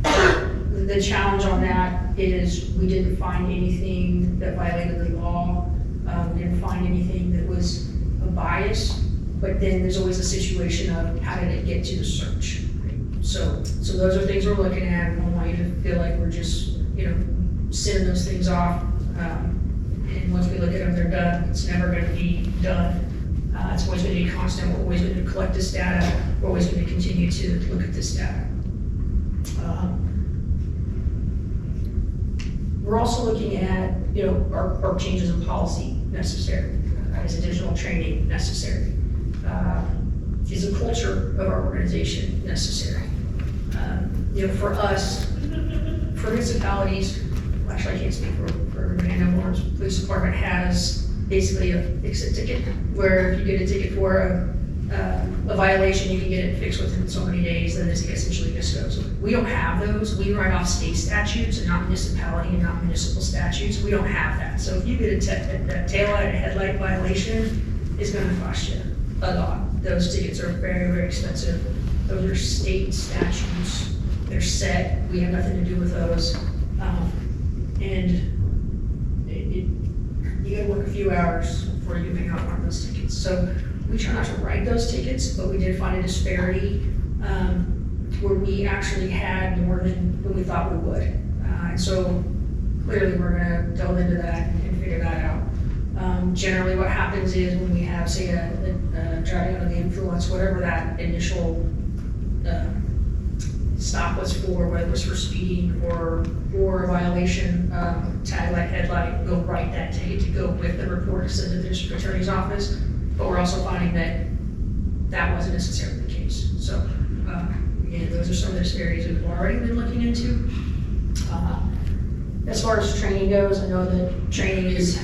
the challenge on that is we didn't find anything that violated the law. We didn't find anything that was a bias, but then there's always a situation of how did it get to the search? So those are things we're looking at. We don't want you to feel like we're just, sending those things off. And once we look at them, they're done. It's never going to be done. It's always going to be constant. We're always going to collect this data. We're always going to continue to look at this data. We're also looking at, are changes in policy necessary? Is additional training necessary? Is the culture of our organization necessary? For us, for municipalities, actually I can't speak for everybody, I know Lawrence Police Department has basically a fix-it ticket, where if you get a ticket for a violation, you can get it fixed within so many days, then it's essentially disposed. We don't have those. We write off state statutes and not municipality and not municipal statutes. We don't have that. So if you get a taillight, a headlight violation, it's gonna cost you a lot. Those tickets are very, very expensive. Those are state statutes. They're set. We have nothing to do with those. You gotta work a few hours before you can pick out one of those tickets. So we try not to write those tickets, but we did find a disparity where we actually had more than we thought we would. And so clearly we're gonna delve into that and figure that out. Generally what happens is when we have, say, a driving under the influence, whatever that initial stop was for, whether it was for speeding or a violation, tag light, headlight, we'll write that ticket to go with the report to send to the district attorney's office. But we're also finding that that wasn't necessarily the case. So again, those are some of the disparities we've already been looking into. As far as training goes, I know that training is,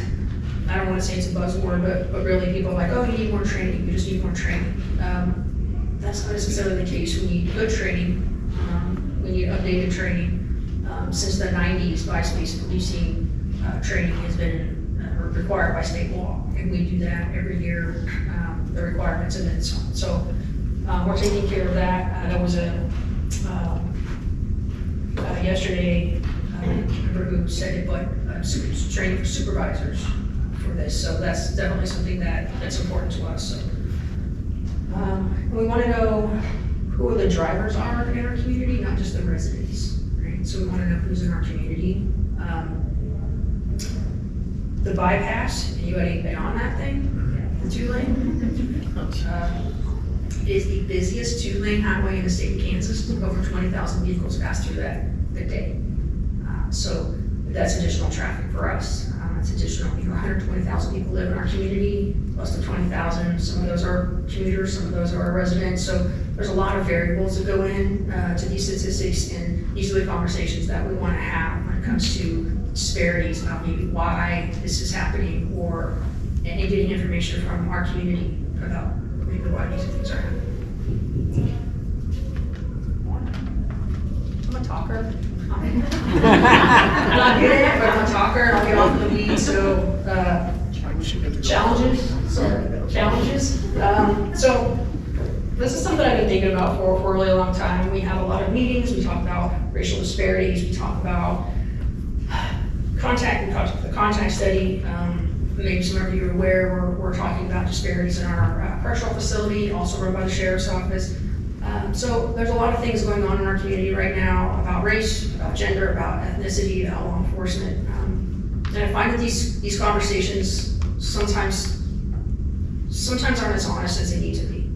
I don't want to say it's a buzzword, but really people are like, oh, you need more training, you just need more training. That's not necessarily the case. We need good training. We need updated training. Since the 90s, vice-based policing training has been required by state law, and we do that every year, the requirements and then so on. So we're taking care of that. There was yesterday, I can't remember who said it, but training for supervisors for this. So that's definitely something that's important to us. So we want to know who the drivers are in our community, not just the residents, right? So we want to know who's in our community. The bypass, anybody been on that thing? The 2-lane? Is the busiest 2-lane highway in the state of Kansas. Over 20,000 vehicles pass through that a day. So that's additional traffic for us. It's additional, 120,000 people live in our community, plus the 20,000. Some of those are commuters, some of those are residents. So there's a lot of variables that go in to these statistics, and these are the conversations that we want to have when it comes to disparities about maybe why this is happening, and getting information from our community about maybe why these things are happening. I'm a talker. I'm not good at it, but I'm a talker, and I'll get off in the weeds. So challenges. So this is something I've been thinking about for a really long time. We have a lot of meetings. We talk about racial disparities. We talk about the contact study. Maybe some of you are aware we're talking about disparities in our correctional facility, also run by the sheriff's office. So there's a lot of things going on in our community right now about race, about gender, about ethnicity, about law enforcement. And I find that these conversations sometimes aren't as honest as they need to be.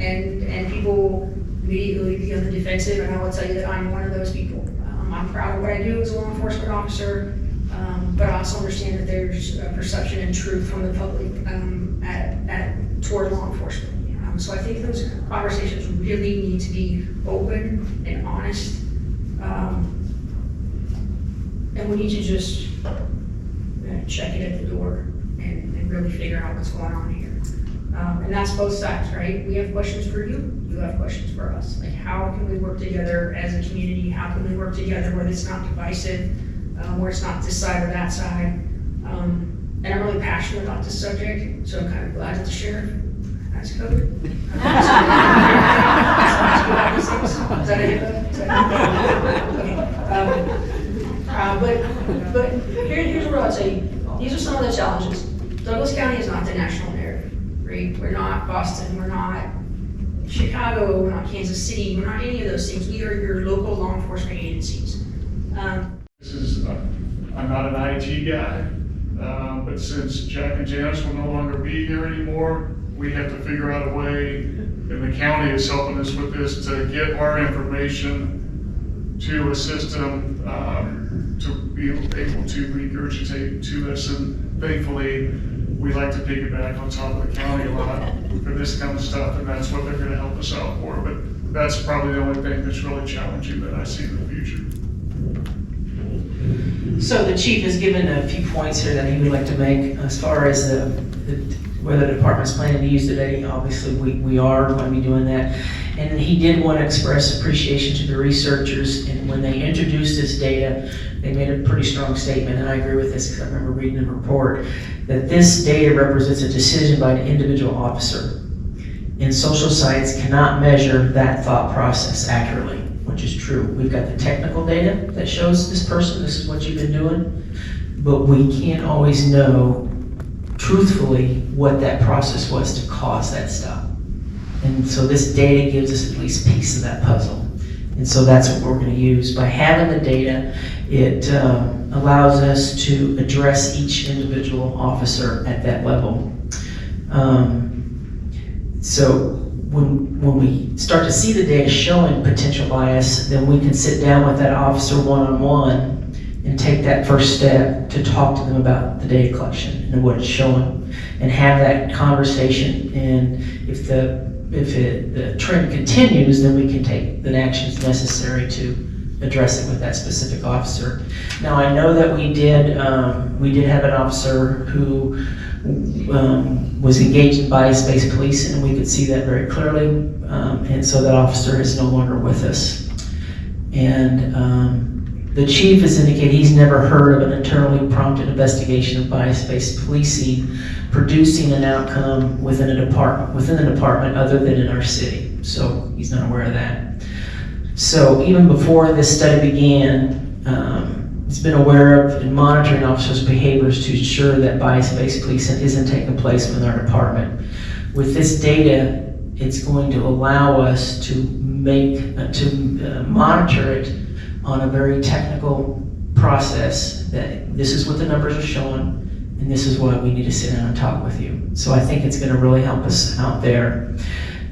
And people immediately be on the defensive, and I will tell you that I'm one of those people. I'm proud of what I do as a law enforcement officer, but I also understand that there's a perception and truth from the public toward law enforcement. So I think those conversations really need to be open and honest. And we need to just check it at the door and really figure out what's going on here. And that's both sides, right? We have questions for you, you have questions for us. Like, how can we work together as a community? How can we work together where it's not divisive, where it's not this side or that side? And I'm really passionate about this subject, so I'm kind of glad that the sheriff has covered. Is that it? But here's what I'll tell you. These are some of the challenges. Douglas County is not the national narrative, right? We're not Boston, we're not Chicago, we're not Kansas City, we're not any of those things. We are your local law enforcement agencies. I'm not an IT guy, but since Jack and Janice will no longer be here anymore, we have to figure out a way, and the county is helping us with this, to get our information to a system to be be able to regurgitate to us, and thankfully, we like to piggyback on top of the county a lot for this kind of stuff, and that's what they're gonna help us out for, but that's probably the only thing that's really challenging that I see in the future. So the chief has given a few points here that he would like to make as far as whether the department's planning to use the data. Obviously, we are going to be doing that. And he did want to express appreciation to the researchers, and when they introduced this data, they made a pretty strong statement, and I agree with this because I remember reading the report, that this data represents a decision by an individual officer. And social science cannot measure that thought process accurately, which is true. We've got the technical data that shows this person, this is what you've been doing, but we can't always know truthfully what that process was to cause that stuff. And so this data gives us at least a piece of that puzzle. And so that's what we're going to use. By having the data, it allows us to address each individual officer at that level. So when we start to see the data showing potential bias, then we can sit down with that officer one-on-one and take that first step to talk to them about the data collection and what it's showing, and have that conversation. And if the trend continues, then we can take the actions necessary to address it with that specific officer. Now, I know that we did have an officer who was engaged in bias-based policing, and we could see that very clearly. And so that officer is no longer with us. And the chief has indicated he's never heard of an internally prompted investigation of bias-based policing producing an outcome within the department other than in our city. So he's not aware of that. So even before this study began, he's been aware of and monitoring officers' behaviors to ensure that bias-based policing isn't taking place within our department. With this data, it's going to allow us to monitor it on a very technical process, that this is what the numbers are showing, and this is why we need to sit down and talk with you. So I think it's going to really help us out there.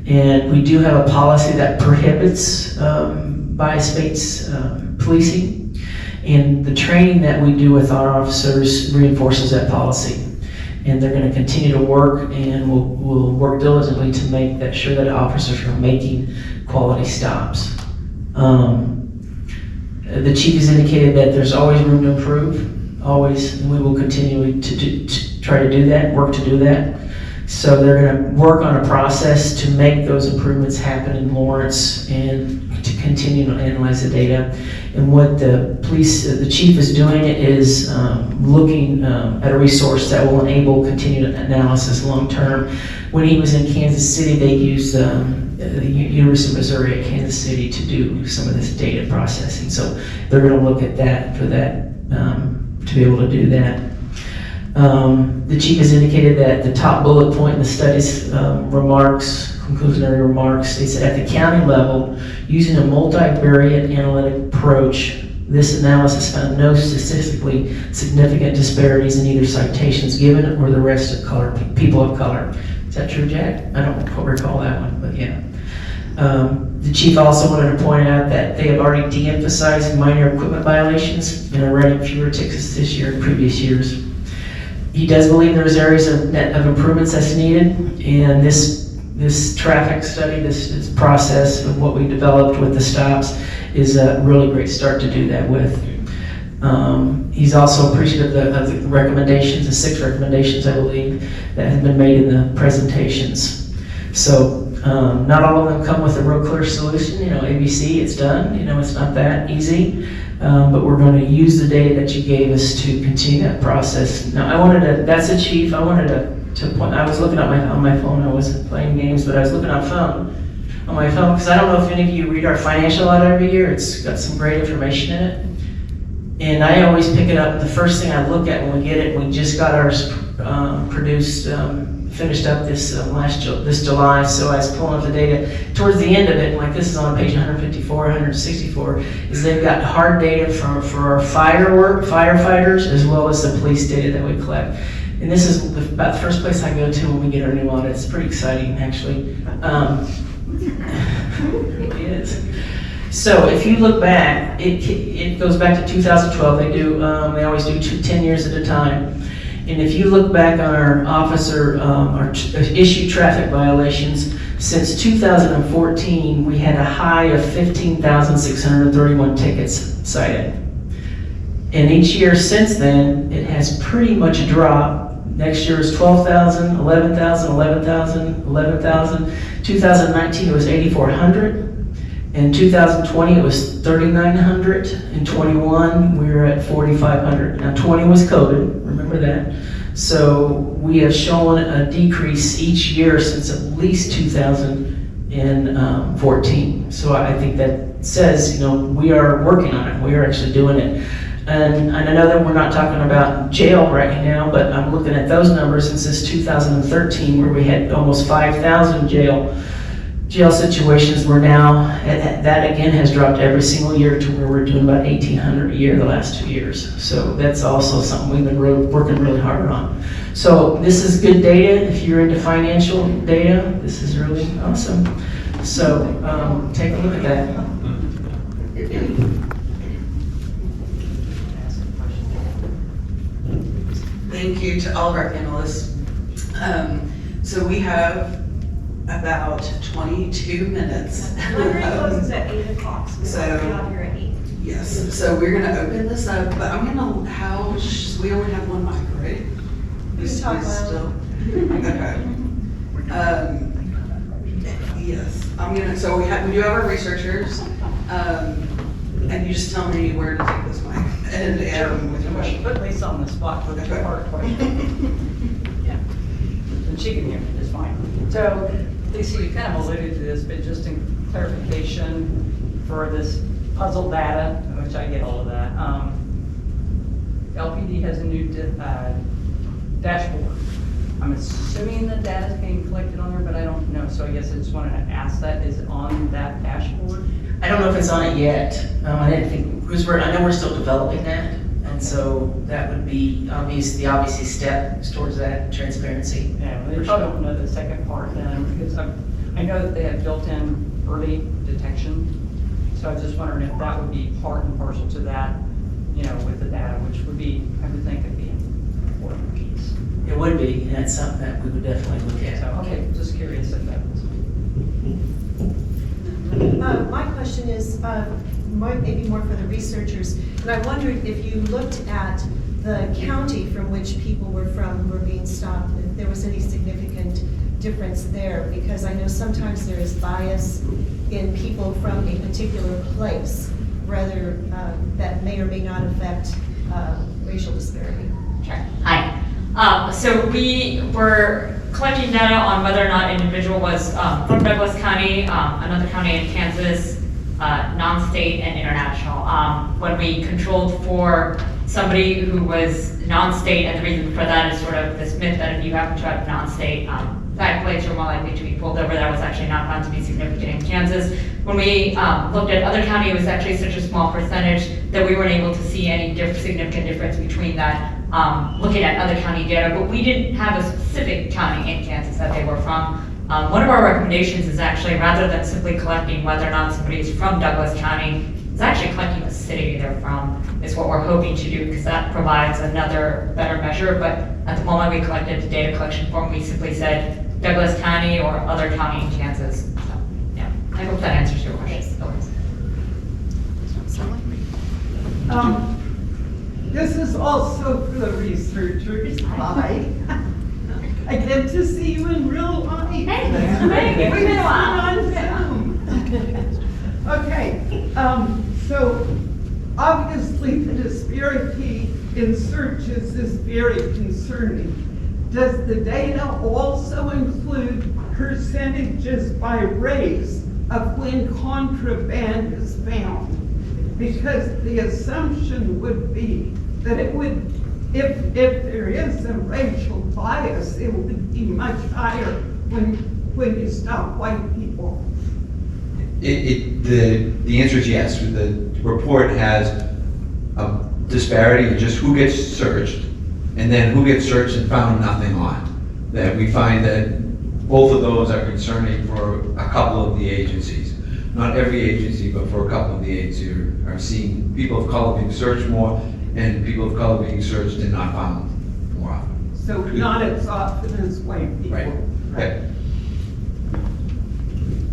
And we do have a policy that prohibits bias-based policing, and the training that we do with our officers reinforces that policy. And they're going to continue to work, and we'll work diligently to make that sure that officers are making quality stops. The chief has indicated that there's always room to improve, always, and we will continue to try to do that, work to do that. So they're going to work on a process to make those improvements happen in Lawrence and to continue to analyze the data. And what the chief is doing is looking at a resource that will enable continued analysis long term. When he was in Kansas City, they used the University of Missouri at Kansas City to do some of this data processing. So they're going to look at that for that, to be able to do that. The chief has indicated that the top bullet point in the study's conclusionary remarks, states that at the county level, using a multivariate analytic approach, this analysis found no statistically significant disparities in either citations given or the rest of color, people of color. Is that true, Jack? I don't recall that one, but yeah. The chief also wanted to point out that they have already de-emphasized minor equipment violations and are running fewer tickets this year than previous years. He does believe there's areas of improvements that's needed, and this traffic study, this process of what we developed with the stops is a really great start to do that with. He's also appreciative of the recommendations, the 6 recommendations, I believe, that have been made in the presentations. So not all of them come with a real clear solution. ABC, it's done. It's not that easy. But we're going to use the data that you gave us to continue that process. Now, that's the chief. I wanted to point, I was looking at on my phone. I wasn't playing games, but I was looking on my phone, because I don't know if any of you read our financial audit every year. It's got some great information in it. And I always pick it up. The first thing I look at when we get it, we just got ours produced, finished up this July, so I was pulling up the data. Towards the end of it, like this is on page 154, 164, is they've got hard data for our firefighters, as well as the police data that we collect. And this is about the first place I go to when we get our new audit. It's pretty exciting, actually. It really is. So if you look back, it goes back to 2012. They always do 10 years at a time. And if you look back on our issued traffic violations, since 2014, we had a high of 15,631 tickets cited. And each year since then, it has pretty much dropped. Next year is 12,000, 11,000, 11,000, 11,000. 2019, it was 8,400. In 2020, it was 3,900. In 21, we were at 4,500. Now, 20 was COVID, remember that. So we have shown a decrease each year since at least 2014. So I think that says, we are working on it. We are actually doing it. And I know that we're not talking about jail right now, but I'm looking at those numbers since 2013, where we had almost 5,000 jail situations. We're now, that again has dropped every single year to where we're doing about 1,800 a year the last 2 years. So that's also something we've been working really hard on. So this is good data. If you're into financial data, this is really awesome. So take a look at that. Thank you to all of our panelists. So we have about 22 minutes. Library closes at 8 o'clock, so So- we'll be out here at 8. Yes, so we're gonna open this up, but I'm gonna, we only have one mic, right? You can talk loud. Still? Okay. Yes, so we do have our researchers, and you just tell me where to take this mic, and with your question. Put Lisa on the spot for the Okay. hard question. Yeah, and she can hear me just fine. So, Lisa, you kind of alluded to this, but just in clarification for this puzzle data, which I get all of that, LPD has a new dashboard. I'm assuming the data is being collected on there, but I don't know, so I guess I just wanted to ask that, is it on that dashboard? I don't know if it's on it yet. I didn't think, because I know we're still developing that. And so that would be obviously steps towards that transparency. Yeah, well, they probably don't know the second part then, because I know that they have built-in early detection. So I was just wondering if that would be part and parcel to that, with the data, which would be, I would think would be an important piece. It would be, and it's something that we would definitely look at. So, okay, just curious if that was. My question is, maybe more for the researchers, and I wondered if you looked at the county from which people were from who were being stopped, if there was any significant difference there, because I know sometimes there is bias in people from a particular place, rather that may or may not affect racial disparity. Sure. Hi. So we were collecting data on whether or not an individual was from Douglas County, another county in Kansas, non-state and international. When we controlled for somebody who was non-state, and the reason for that is sort of this myth that if you happen to have non-state fact plates, you're more likely to be pulled over. That was actually not found to be significant in Kansas. When we looked at other county, it was actually such a small percentage that we weren't able to see any significant difference between that. Looking at other county data, but we didn't have a specific county in Kansas that they were from. One of our recommendations is actually, rather than simply collecting whether or not somebody is from Douglas County, it's actually collecting the city they're from, is what we're hoping to do, because that provides another better measure. But at the moment we collected the data collection form, we simply said Douglas County or other county in Kansas. So, yeah, I hope that answers your question. This is also for the researchers. Hi. I get to see you in real life. Hey, it's been a while. On Zoom. Okay, so obviously the disparity in searches is very concerning. Does the data also include percentages by race of when contraband is found? Because the assumption would be that it would, if there is a racial bias, it would be much higher when you stop white people. The answer is yes. The report has a disparity in just who gets searched and then who gets searched and found nothing on. That we find that both of those are concerning for a couple of the agencies. not every agency, but for a couple of the agencies are seeing people of color being searched more and people of color being searched and not found more often. So not as often as white people. Right. Okay.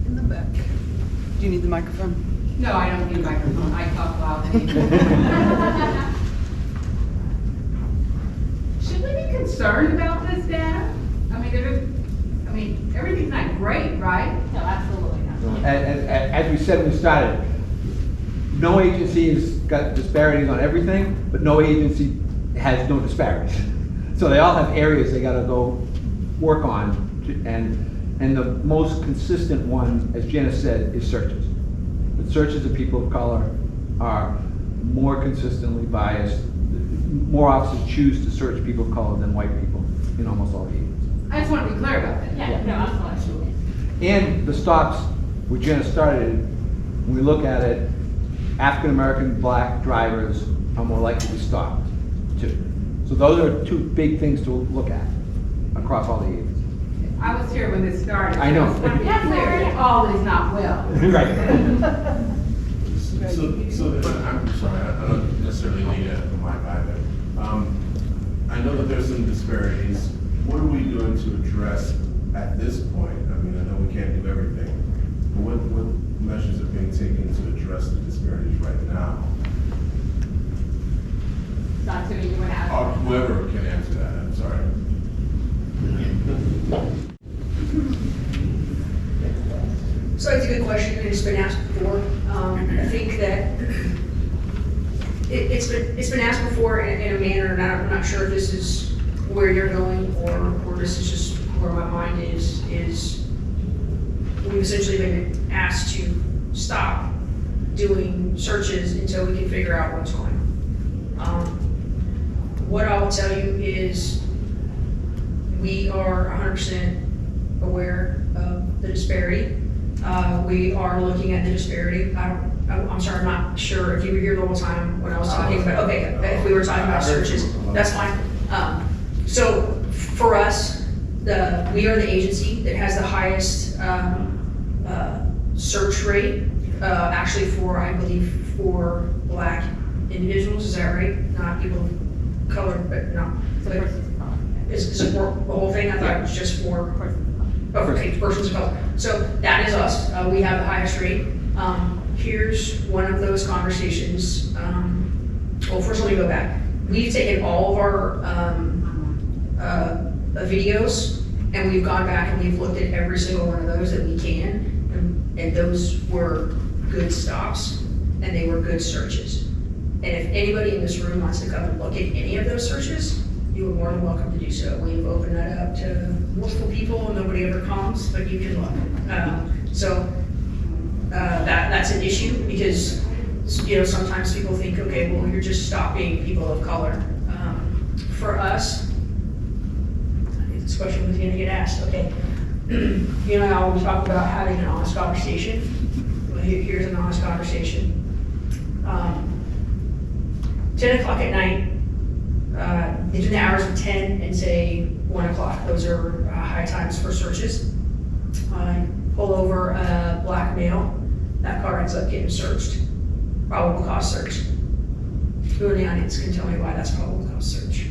In the back. Do you need the microphone? No, I don't need a microphone, I talk loudly. Should we be concerned about this data? I mean, everything's not great, right? No, absolutely not. As we said when we started, no agency has got disparities on everything, but no agency has no disparities. So they all have areas they gotta go work on, and the most consistent one, as Janice said, is searches. The searches of people of color are more consistently biased. More officers choose to search people of color than white people in almost all agencies. I just want to be clear about that. Yeah, no, absolutely. And the stops where Janice started, when we look at it, African-American black drivers are more likely to be stopped too. So those are two big things to look at across all the agencies. I was here when this started. I know. I just want to be clear that all is not well. Right. I'm sorry, I don't necessarily need a mic either. I know that there's some disparities. What are we doing to address at this point? I mean, I know we can't do everything, but what measures are being taken to address the disparities right now? Dr. you want to ask? Or whoever can answer that, I'm sorry. So it's a good question, and it's been asked before. I think that it's been asked before in a manner, and I'm not sure if this is where you're going or this is just where my mind is we've essentially been asked to stop doing searches until we can figure out what's going on. What I will tell you is we are 100% aware of the disparity. We are looking at the disparity. I'm sorry, I'm not sure if you were here the whole time when I was talking about, okay, if we were talking about searches, that's fine. So for us, we are the agency that has the highest search rate, actually I believe, for black individuals, is that right? Not people of color, but not. Is it for the whole thing? I thought it was just for persons of color. So that is us. We have the highest rate. Here's one of those conversations. Well, first let me go back. We've taken all of our videos and we've gone back and we've looked at every single one of those that we can. And those were good stops and they were good searches. And if anybody in this room wants to come and look at any of those searches, you are more than welcome to do so. We've opened that up to multiple people and nobody ever comes, but you can look. That's an issue because, sometimes people think, okay, well, you're just stopping people of color. For us, this question was gonna get asked, okay. You and I always talk about having an honest conversation. Well, here's an honest conversation. 10 o'clock at night, between the hours of 10 and say 1 o'clock, those are high times for searches. Pull over a black male, that car ends up getting searched. Probable cause search. Who in the audience can tell me why that's probable cause search?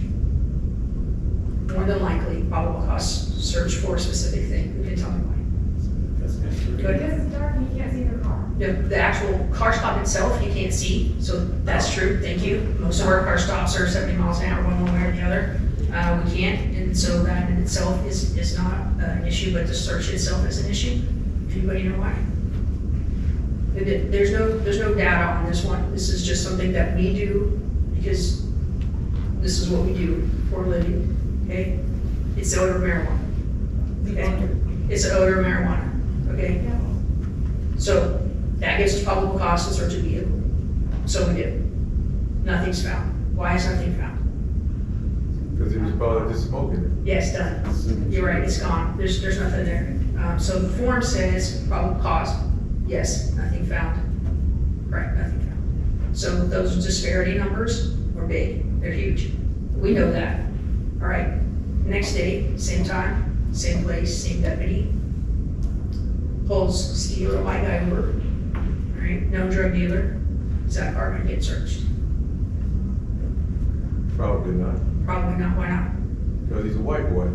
More than likely, probable cause search for a specific thing. Who can tell me why? Go ahead. Because it's dark and you can't see the car. The actual car stop itself, you can't see, so that's true, thank you. Most of our car stops are 70 miles an hour, one way or the other. We can't, and so that in itself is not an issue, but the search itself is an issue. Anybody know why? There's no data on this one. This is just something that we do because this is what we do for a living, okay? It's the odor of marijuana, okay? It's the odor of marijuana, okay? So that gives us probable cause to search a vehicle. So we do. Nothing's found. Why is nothing found? Because he was bothered to smoke it. Yes, done. You're right, it's gone. There's nothing there. So the form says probable cause. Yes, nothing found. Right, nothing found. So those disparity numbers are big. They're huge. We know that. All right. Next day, same time, same place, same deputy. Pulls Steve, a white guy over, right? Known drug dealer, is that car gonna get searched? Probably not, Probably not, why not? because he's a white boy.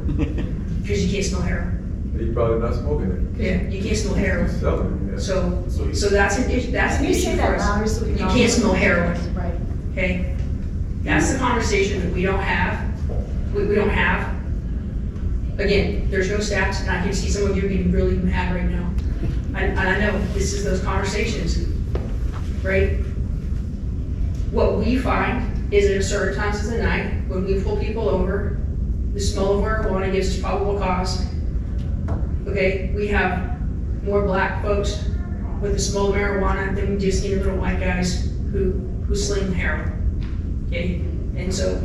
Because you can't smell heroin. He's probably not smoking it. Yeah, you can't smell heroin. He's selling it, yeah. So that's an issue, that's an Can you issue say for that us. louder so we You can all can't smell hear? heroin, Right. okay? That's the conversation that we don't have. We don't have. Again, there's no stats, and I can see some of you getting really mad right now. And I know, this is those conversations, right? What we find is at certain times of the night, when we pull people over, the smell of marijuana gives us probable cause. Okay, we have more black folks with the smell of marijuana than we do skinny little white guys who sling heroin. Okay, and so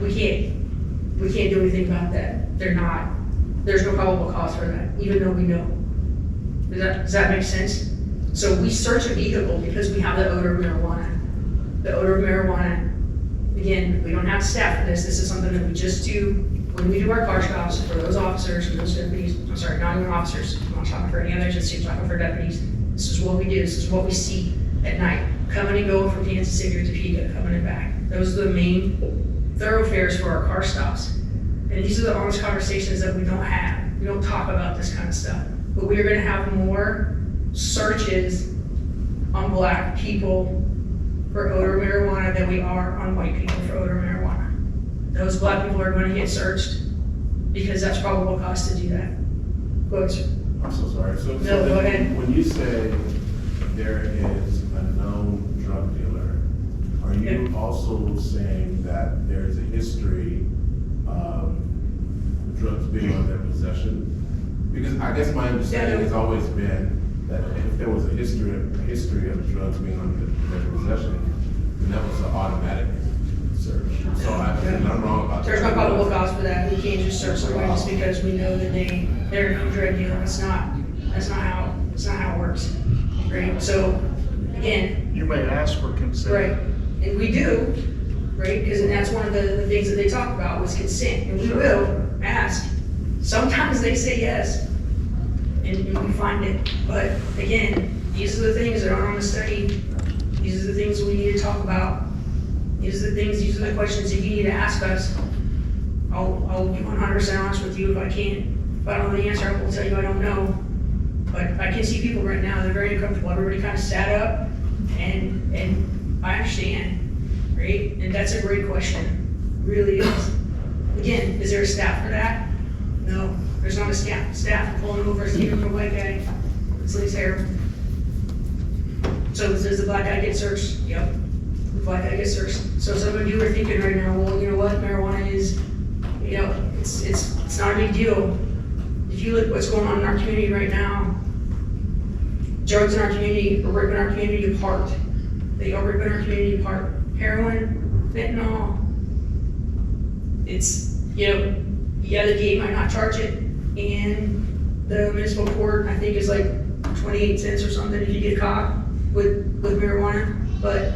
we can't do anything about that. There's no probable cause for that, even though we know. Does that make sense? So we search a vehicle because we have the odor of marijuana. The odor of marijuana, again, we don't have staff for this. This is something that we just do when we do our car stops for those officers and those deputies. I'm sorry, not even officers. I'm not talking for any other agency, I'm talking for deputies. This is what we do. This is what we see at night. Coming and going from Kansas City to Topeka, coming and back. Those are the main thoroughfares for our car stops. And these are the honest conversations that we don't have. We don't talk about this kind of stuff. But we are gonna have more searches on black people for odor of marijuana than we are on white people for odor of marijuana. Those black people are gonna get searched because that's probable cause to do that. Go ahead, sir. I'm so sorry. So No, then go ahead. When you say there is a known drug dealer, are you also saying that there's a history of drugs being on their possession? Because I guess my understanding has always been that if there was a history of drugs being on their possession, then that was an automatic search. So I'm wrong about that. There's no probable cause for that. We can't just search somebody just because we know that they're a drug dealer. That's not how it works. Right? So again, You may ask for consent. right, and we do, right? Because that's one of the things that they talk about was consent, and we will ask. Sometimes they say yes, and we find it. But again, these are the things that aren't on the study. These are the things we need to talk about. These are the questions that you need to ask us. I'll be 100% honest with you if I can. If I don't know the answer, I will tell you I don't know. But I can see people right now, they're very uncomfortable. Everybody kind of sat up, and I understand, right? And that's a great question, it really is. Again, is there a staff for that? No, there's not a staff pulling over, stealing from a white guy, it's his hair. So does the black guy get searched? Yep, the black guy gets searched. So some of you are thinking right now, well, you know what, marijuana is, it's not a big deal. If you look at what's going on in our community right now, drugs in our community are ripping our community apart. They are ripping our community apart. Heroin, fentanyl, it's, the DA might not charge it, and the municipal court, I think, is like 28 cents or something if you get caught with marijuana, but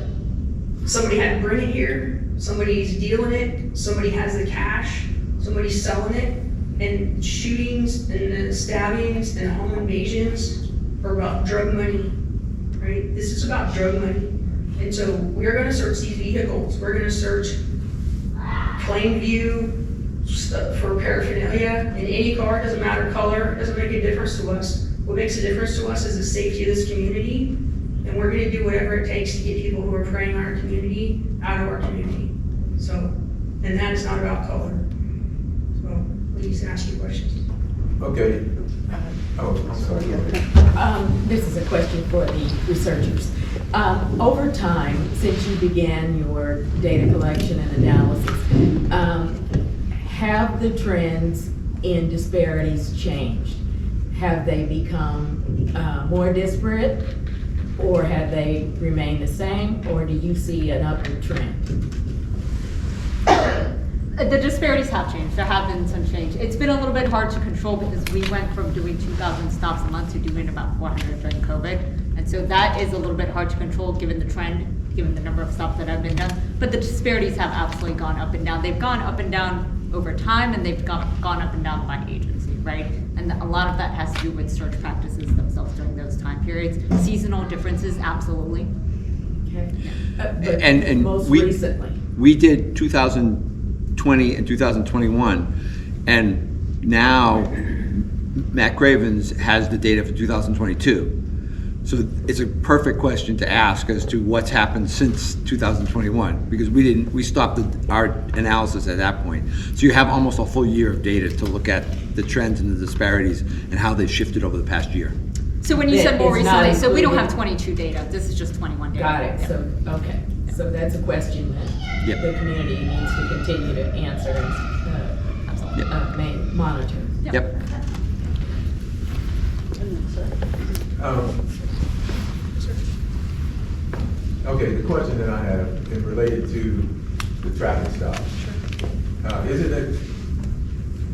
somebody had to bring it here, somebody's dealing it, somebody has the cash, somebody's selling it, and shootings and the stabbings and home invasions are about drug money, right? This is about drug money. And so we're gonna search these vehicles. We're gonna search plain view for paraphernalia in any car, doesn't matter color, doesn't make a difference to us. What makes a difference to us is the safety of this community, and we're gonna do whatever it takes to get people who are preying on our community out of our community. So, and that is not about color. So, please ask your questions. Okay. Oh, I'm sorry. This is a question for the researchers. Over time, since you began your data collection and analysis, have the trends in disparities changed? Have they become more disparate, or have they remained the same, or do you see an upward trend? The disparities have changed. There have been some change. It's been a little bit hard to control because we went from doing 2,000 stops a month to doing about 400 during COVID. And so that is a little bit hard to control given the trend, given the number of stops that have been done. But the disparities have absolutely gone up and down. They've gone up and down over time, and they've gone up and down by agency, right? And a lot of that has to do with search practices themselves during those time periods. Seasonal differences, absolutely. Okay. And most we- recently. We did 2020 and 2021, and now Matt Cravens has the data for 2022. So it's a perfect question to ask as to what's happened since 2021, because we stopped our analysis at that point. So you have almost a full year of data to look at the trends and the disparities and how they've shifted over the past year. So when you That said more is not recently, so we don't have included. 22 data, this is just 21 data. Got it, Yeah. so, okay, so that's a question that Yep. the community needs to continue to answer and, Absolutely. monitor. Yep. Okay, the question that I have is related to the traffic stop. Isn't it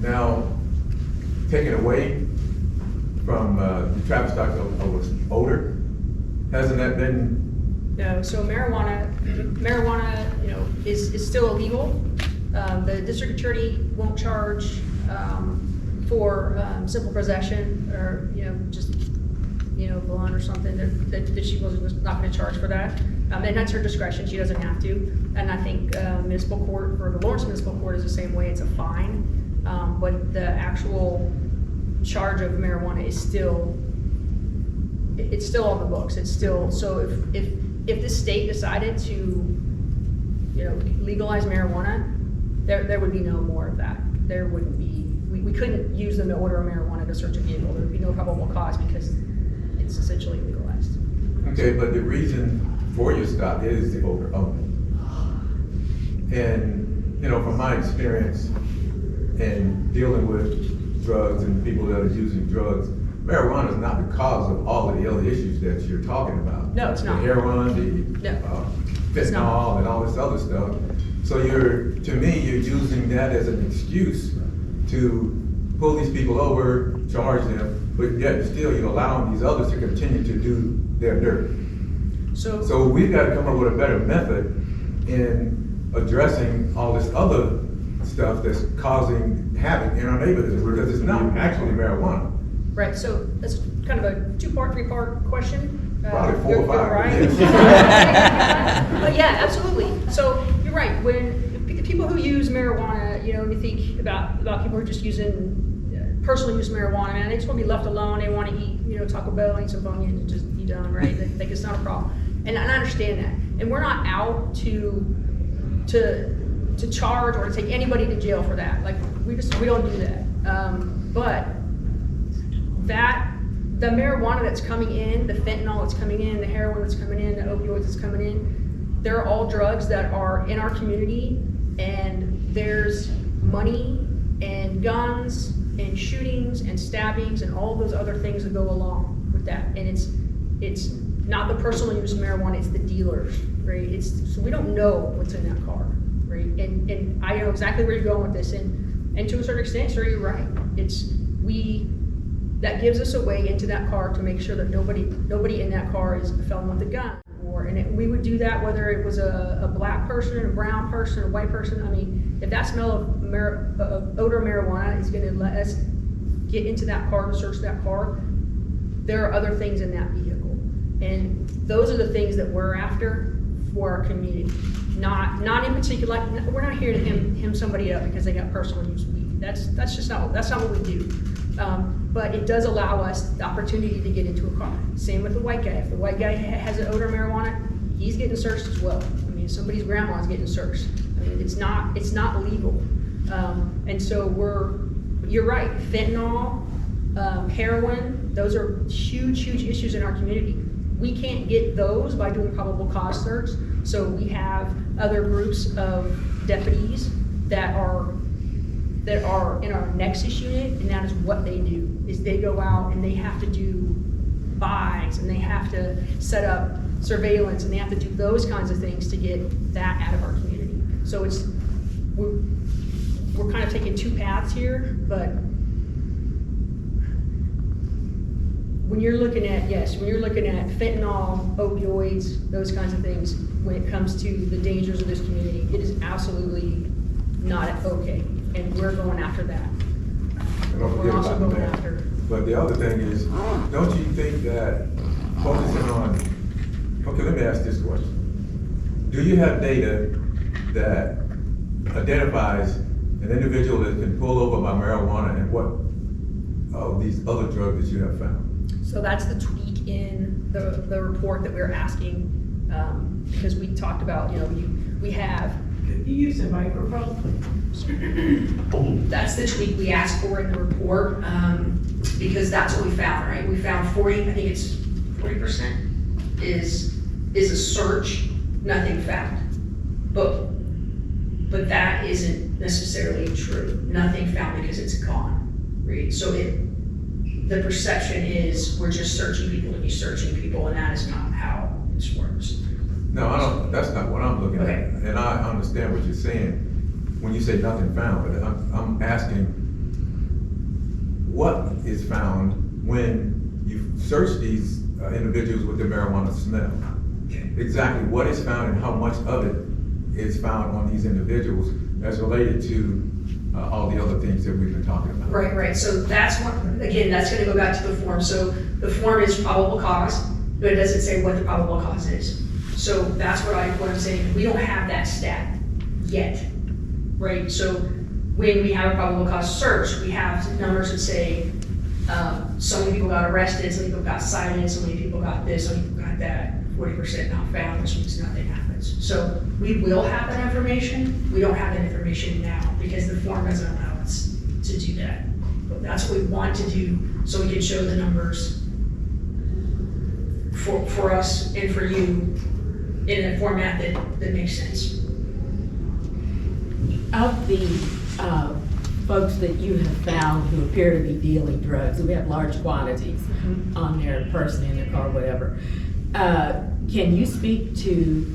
now taken away from the traffic stop of odor? Hasn't that been? No, so marijuana, is still illegal. The district attorney won't charge, for, simple possession or, just, blunt or something that she was not gonna charge for that. And that's her discretion, she doesn't have to. And I think, municipal court, or the Lawrence Municipal Court is the same way, it's a fine. But the actual charge of marijuana is still, it's still on the books. It's still, so if the state decided to, legalize marijuana, there would be no more of that. There wouldn't be, we couldn't use them to order a marijuana to search a vehicle. There would be no probable cause because it's essentially legalized. Okay, but the reason for your stop is the odor only. And, from my experience in dealing with drugs and people that are using drugs, marijuana is not the cause of all of the other issues that you're talking about. No, it's not. The heroin, the It's not. fentanyl, and all this other stuff. So to me, you're using that as an excuse to pull these people over, charge them, but yet still you're allowing these others to continue to do their dirt. So we've got to come up with a better method in addressing all this other stuff that's causing havoc in our neighborhoods, because it's not actually marijuana. Right, so that's kind of a three-part question. Probably 4 or You're 5. right. Yes. But yeah, absolutely. So you're right, when the people who use marijuana, you think about people who are just using personal use marijuana, man, they just want to be left alone, they want to eat, Taco Bell, eat some Funyuns and just be done, right? They think it's not a problem. And I understand that. And we're not out to charge or to take anybody to jail for that. Like, we don't do that. But the marijuana that's coming in, the fentanyl that's coming in, the heroin that's coming in, the opioids that's coming in, they're all drugs that are in our community, and there's money and guns and shootings and stabbings and all those other things that go along with that. And it's not the personal use of marijuana, it's the dealers, right? So we don't know what's in that car, right? And I know exactly where you're going with this, and to a certain extent, sure, you're right. That gives us a way into that car to make sure that nobody in that car is a felon with a gun. We would do that whether it was a black person, a brown person, a white person. I mean, if that smell of odor of marijuana is going to let us get into that car to search that car, there are other things in that vehicle. And those are the things that we're after for our community. Not in particular, we're not here to hem somebody up because they got personal use weed. That's not what we do. But it does allow us the opportunity to get into a car. Same with the white guy. If the white guy has an odor of marijuana, he's getting searched as well. I mean, somebody's grandma's getting searched. I mean, it's not legal. And so you're right, fentanyl, heroin, those are huge issues in our community. We can't get those by doing probable cause search. So we have other groups of deputies that are in our Nexus unit, and that is what they do, is they go out and they have to do buys, and they have to set up surveillance, and they have to do those kinds of things to get that out of our community. So we're kind of taking two paths here, but when you're looking at fentanyl, opioids, those kinds of things, when it comes to the dangers of this community, it is absolutely not okay, and we're going after that. And don't We're forget also about going that. after, But the other thing is, don't you think that focusing on, okay, let me ask this question. Do you have data that identifies an individual that can pull over by marijuana and what of these other drugs that you have found? so that's the tweak in the report that we're asking, because we talked about, we have. Could you use a microphone? That's the tweak we asked for in the report, because that's what we found, right? We found 40, I think it's 40% is a search, nothing found. But that isn't necessarily true. Nothing found because it's gone, right? So the perception is we're just searching people to be searching people, and that is not how this works. No, I don't, that's not what I'm looking Okay. at. And I understand what you're saying when you say nothing found, but I'm asking what is found when you search these individuals with the marijuana smell? Exactly what is found and how much of it is found on these individuals as related to all the other things that we've been talking about. Right. So that's one, again, that's gonna go back to the form. So the form is probable cause, but it doesn't say what the probable cause is. So that's what I'm saying. We don't have that stat yet, right? So when we have a probable cause search, we have numbers that say, so many people got arrested, so many people got cited, so many people got this, so many people got that, 40% not found, which means nothing happens. So we will have that information. We don't have that information now because the form doesn't allow us to do that. But that's what we want to do so we can show the numbers for us and for you in a format that makes sense. Of the folks that you have found who appear to be dealing drugs, we have large quantities on their person, in their car, whatever. Can you speak to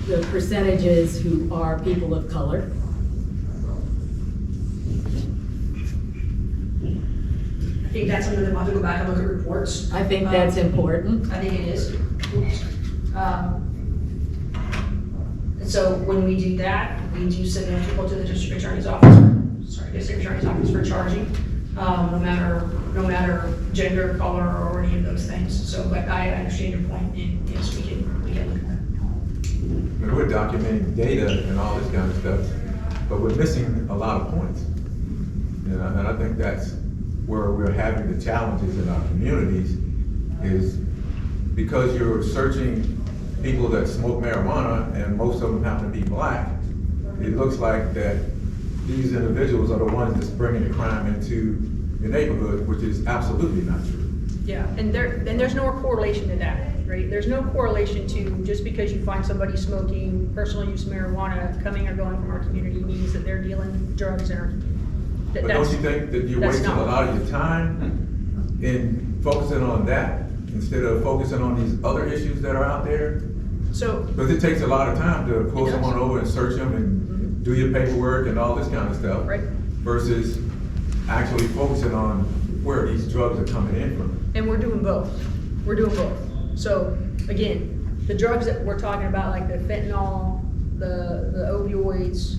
the percentages who are people of color? I think that's something that we'll have to go back and look at reports. I think that's important. I think it is. And so when we do that, we do send those people to the district attorney's office, district attorney's office for charging, no matter gender, color, or any of those things. So, but I understand your point, and yes, we can look at that. And we're documenting data and all this kind of stuff, but we're missing a lot of points. And I think that's where we're having the challenges in our communities, is because you're searching people that smoke marijuana and most of them happen to be black, it looks like that these individuals are the ones that's bringing the crime into your neighborhood, which is absolutely not true. Yeah, and there's no correlation to that, right? There's no correlation to just because you find somebody smoking personal use marijuana coming or going from our community means that they're dealing drugs in our community. But don't you think that you're wasting a lot of your time in focusing on that instead of focusing on these other issues that are out there? So, because it takes a lot of time to pull someone over and search them and do your paperwork and all this kind of stuff. Right. Versus actually focusing on where these drugs are coming in from. and we're doing both. We're doing both. So again, the drugs that we're talking about, like the fentanyl, the opioids,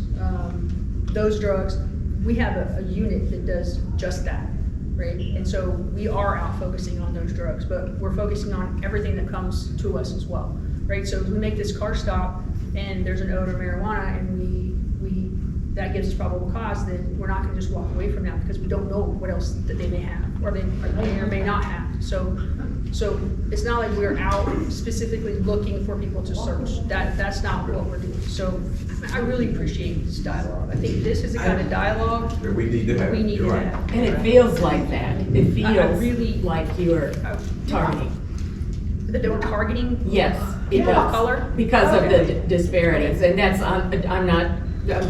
those drugs, we have a unit that does just that, right? And so we are out focusing on those drugs, but we're focusing on everything that comes to us as well, right? So if we make this car stop and there's an odor of marijuana and that gives us probable cause, then we're not gonna just walk away from that because we don't know what else that they may have, or they may or may not have. So it's not like we're out specifically looking for people to search. That's not what we're doing. So I really appreciate this dialogue. I think this is the kind of dialogue That we need to have. we need to You're right. have. And it feels like that. It I feels really- like you're targeting. That they were targeting? Yes, it People of does. color? Because of Okay. the disparities, and that's, I'm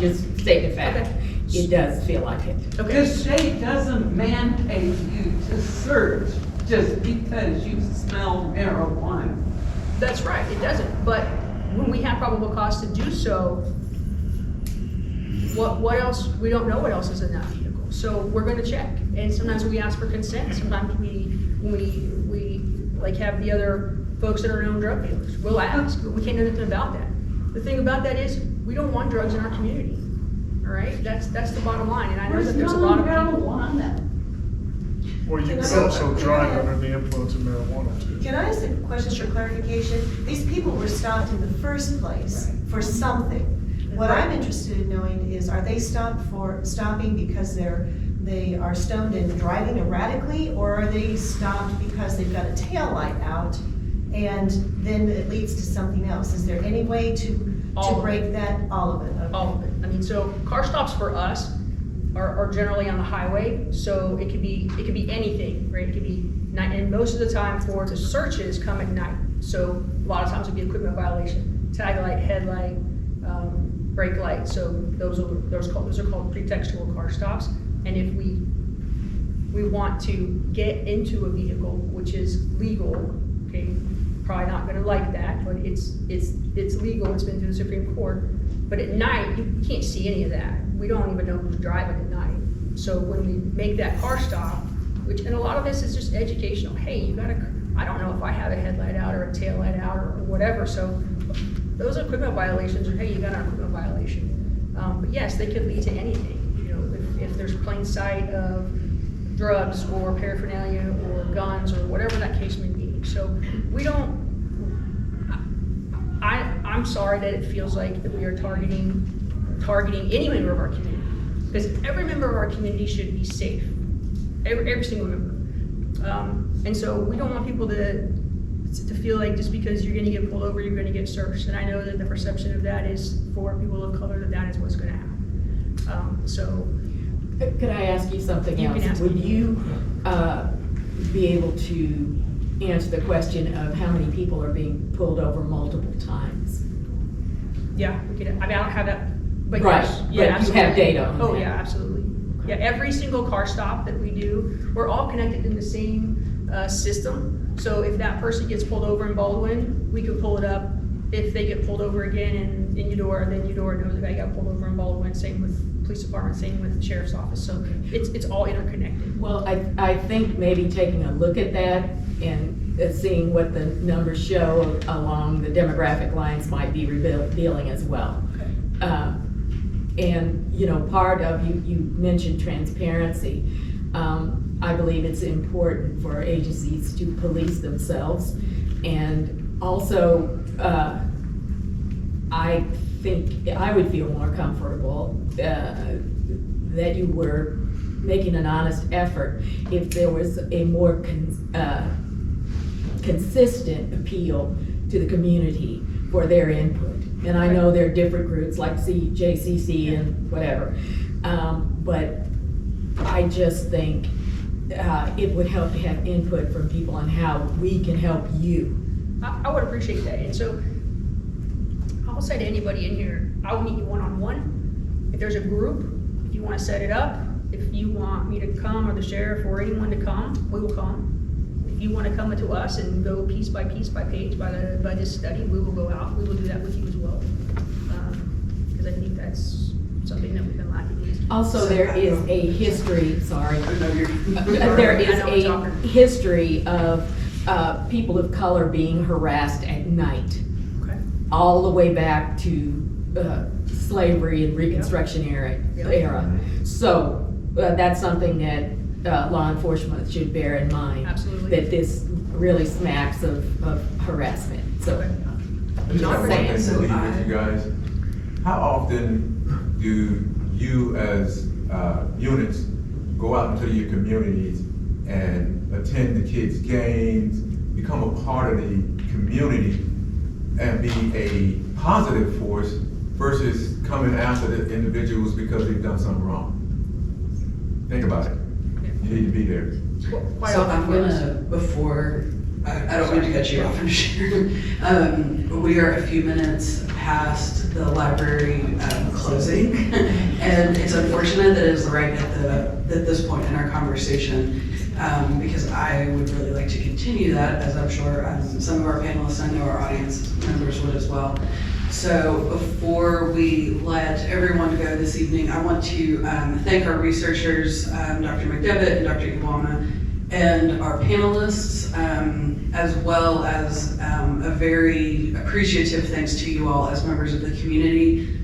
just stating a fact. Okay. It does feel like it. The state doesn't mandate you to search just because you smell marijuana. That's right, it doesn't, but when we have probable cause to do so, what else, we don't know what else is in that vehicle, so we're gonna check, and sometimes we ask for consent, sometimes we like have the other folks that are known drug dealers, we'll ask, but we can't do anything about that. The thing about that is, we don't want drugs in our community, all all right? That's the bottom line, and I know Where's that there's a lot of people. marijuana? Or you Can can I- also drive under the influence of marijuana too. Can I ask a question for clarification? These people were stopped in the first place for something. What I'm interested in knowing is, are they stopping because they are stoned and driving erratically, or are they stopped because they've got a tail light out and then it leads to something else? Is there any way to All of break that? All of it? Okay. All of it. I mean, so car stops for us are generally on the highway, so it could be anything, right? It could be night, and most of the time for the searches come at night. So a lot of times it'd be equipment violation, tag light, headlight, brake light. So those are called pretextual car stops. And if we want to get into a vehicle, which is legal, okay, probably not gonna like that, but it's legal, it's been through the Supreme Court. But at night, you can't see any of that. We don't even know who's driving at night. So when we make that car stop, and a lot of this is just educational. Hey, I don't know if I have a headlight out or a tail light out or whatever. So those are equipment violations, or hey, you got an equipment violation. But yes, they could lead to anything. You know, if there's plain sight of drugs or paraphernalia or guns or whatever that case may be. So we don't. I'm sorry that it feels like that we are targeting any member of our community, because every member of our community should be safe. Every single member. And so we don't want people to feel like just because you're gonna get pulled over, you're gonna get searched. And I know that the perception of that is for people of color that is what's gonna happen. So. Could I ask you something You else? can ask Would me. you be able to answer the question of how many people are being pulled over multiple times? Yeah, we could, I mean, I don't have that, but Right, yes. but Yeah, you absolutely. have data on Oh, that. yeah, absolutely. Yeah, every single car stop that we do, we're all connected in the same system. So if that person gets pulled over in Baldwin, we can pull it up. If they get pulled over again in Eudora, then Eudora knows that they got pulled over in Baldwin. Same with police department, same with the sheriff's office. So it's all interconnected. Well, I think maybe taking a look at that and seeing what the numbers show along the demographic lines might be revealing as well. Okay. And, you know, part of, you mentioned transparency. I believe it's important for agencies to police themselves. And also, I think I would feel more comfortable that you were making an honest effort if there was a more consistent appeal to the community for their input. And I know there are different groups like JCC and whatever, but I just think it would help to have input from people on how we can help you. I would appreciate that. And so I'll say to anybody in here, I will meet you one-on-one. If there's a group, if you want to set it up, if you want me to come or the sheriff or anyone to come, we will come. If you want to come to us and go piece by piece by page by this study, we will go out. We will do that with you as well. Because I think that's something that we've been lacking. Also, there is a history, sorry. There is I know we're a talking. history of people of color being harassed at night, Okay. all the way back to slavery and Reconstruction era. So that's something that law enforcement should bear in mind. Absolutely. That this really smacks of harassment, so. Okay. I just have one thing So to leave I- with you guys. How often do you as units go out into your communities and attend the kids' games, become a part of the community, and be a positive force versus coming after the individuals because they've done something wrong? Think about it. You need to be there. Quite So often I'm for us. gonna, before, I don't mean to cut you off, we are a few minutes past the library closing. And it's unfortunate that it is right at this point in our conversation, because I would really like to continue that, as I'm sure some of our panelists, I know our audience members would as well. So before we let everyone go this evening, I want to thank our researchers, Dr. McDevitt and Dr. Iwama, and our panelists, as well as a very appreciative thanks to you all as members of the community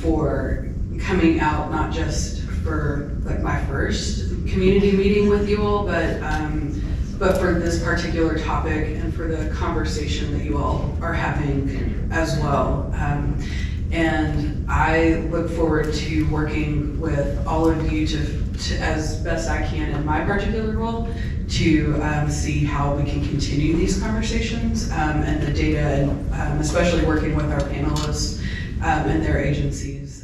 for coming out not just for like my first community meeting with you all, but for this particular topic and for the conversation that you all are having as well. And I look forward to working with all of you to as best I can in my particular role to see how we can continue these conversations and the data, and especially working with our panelists and their agencies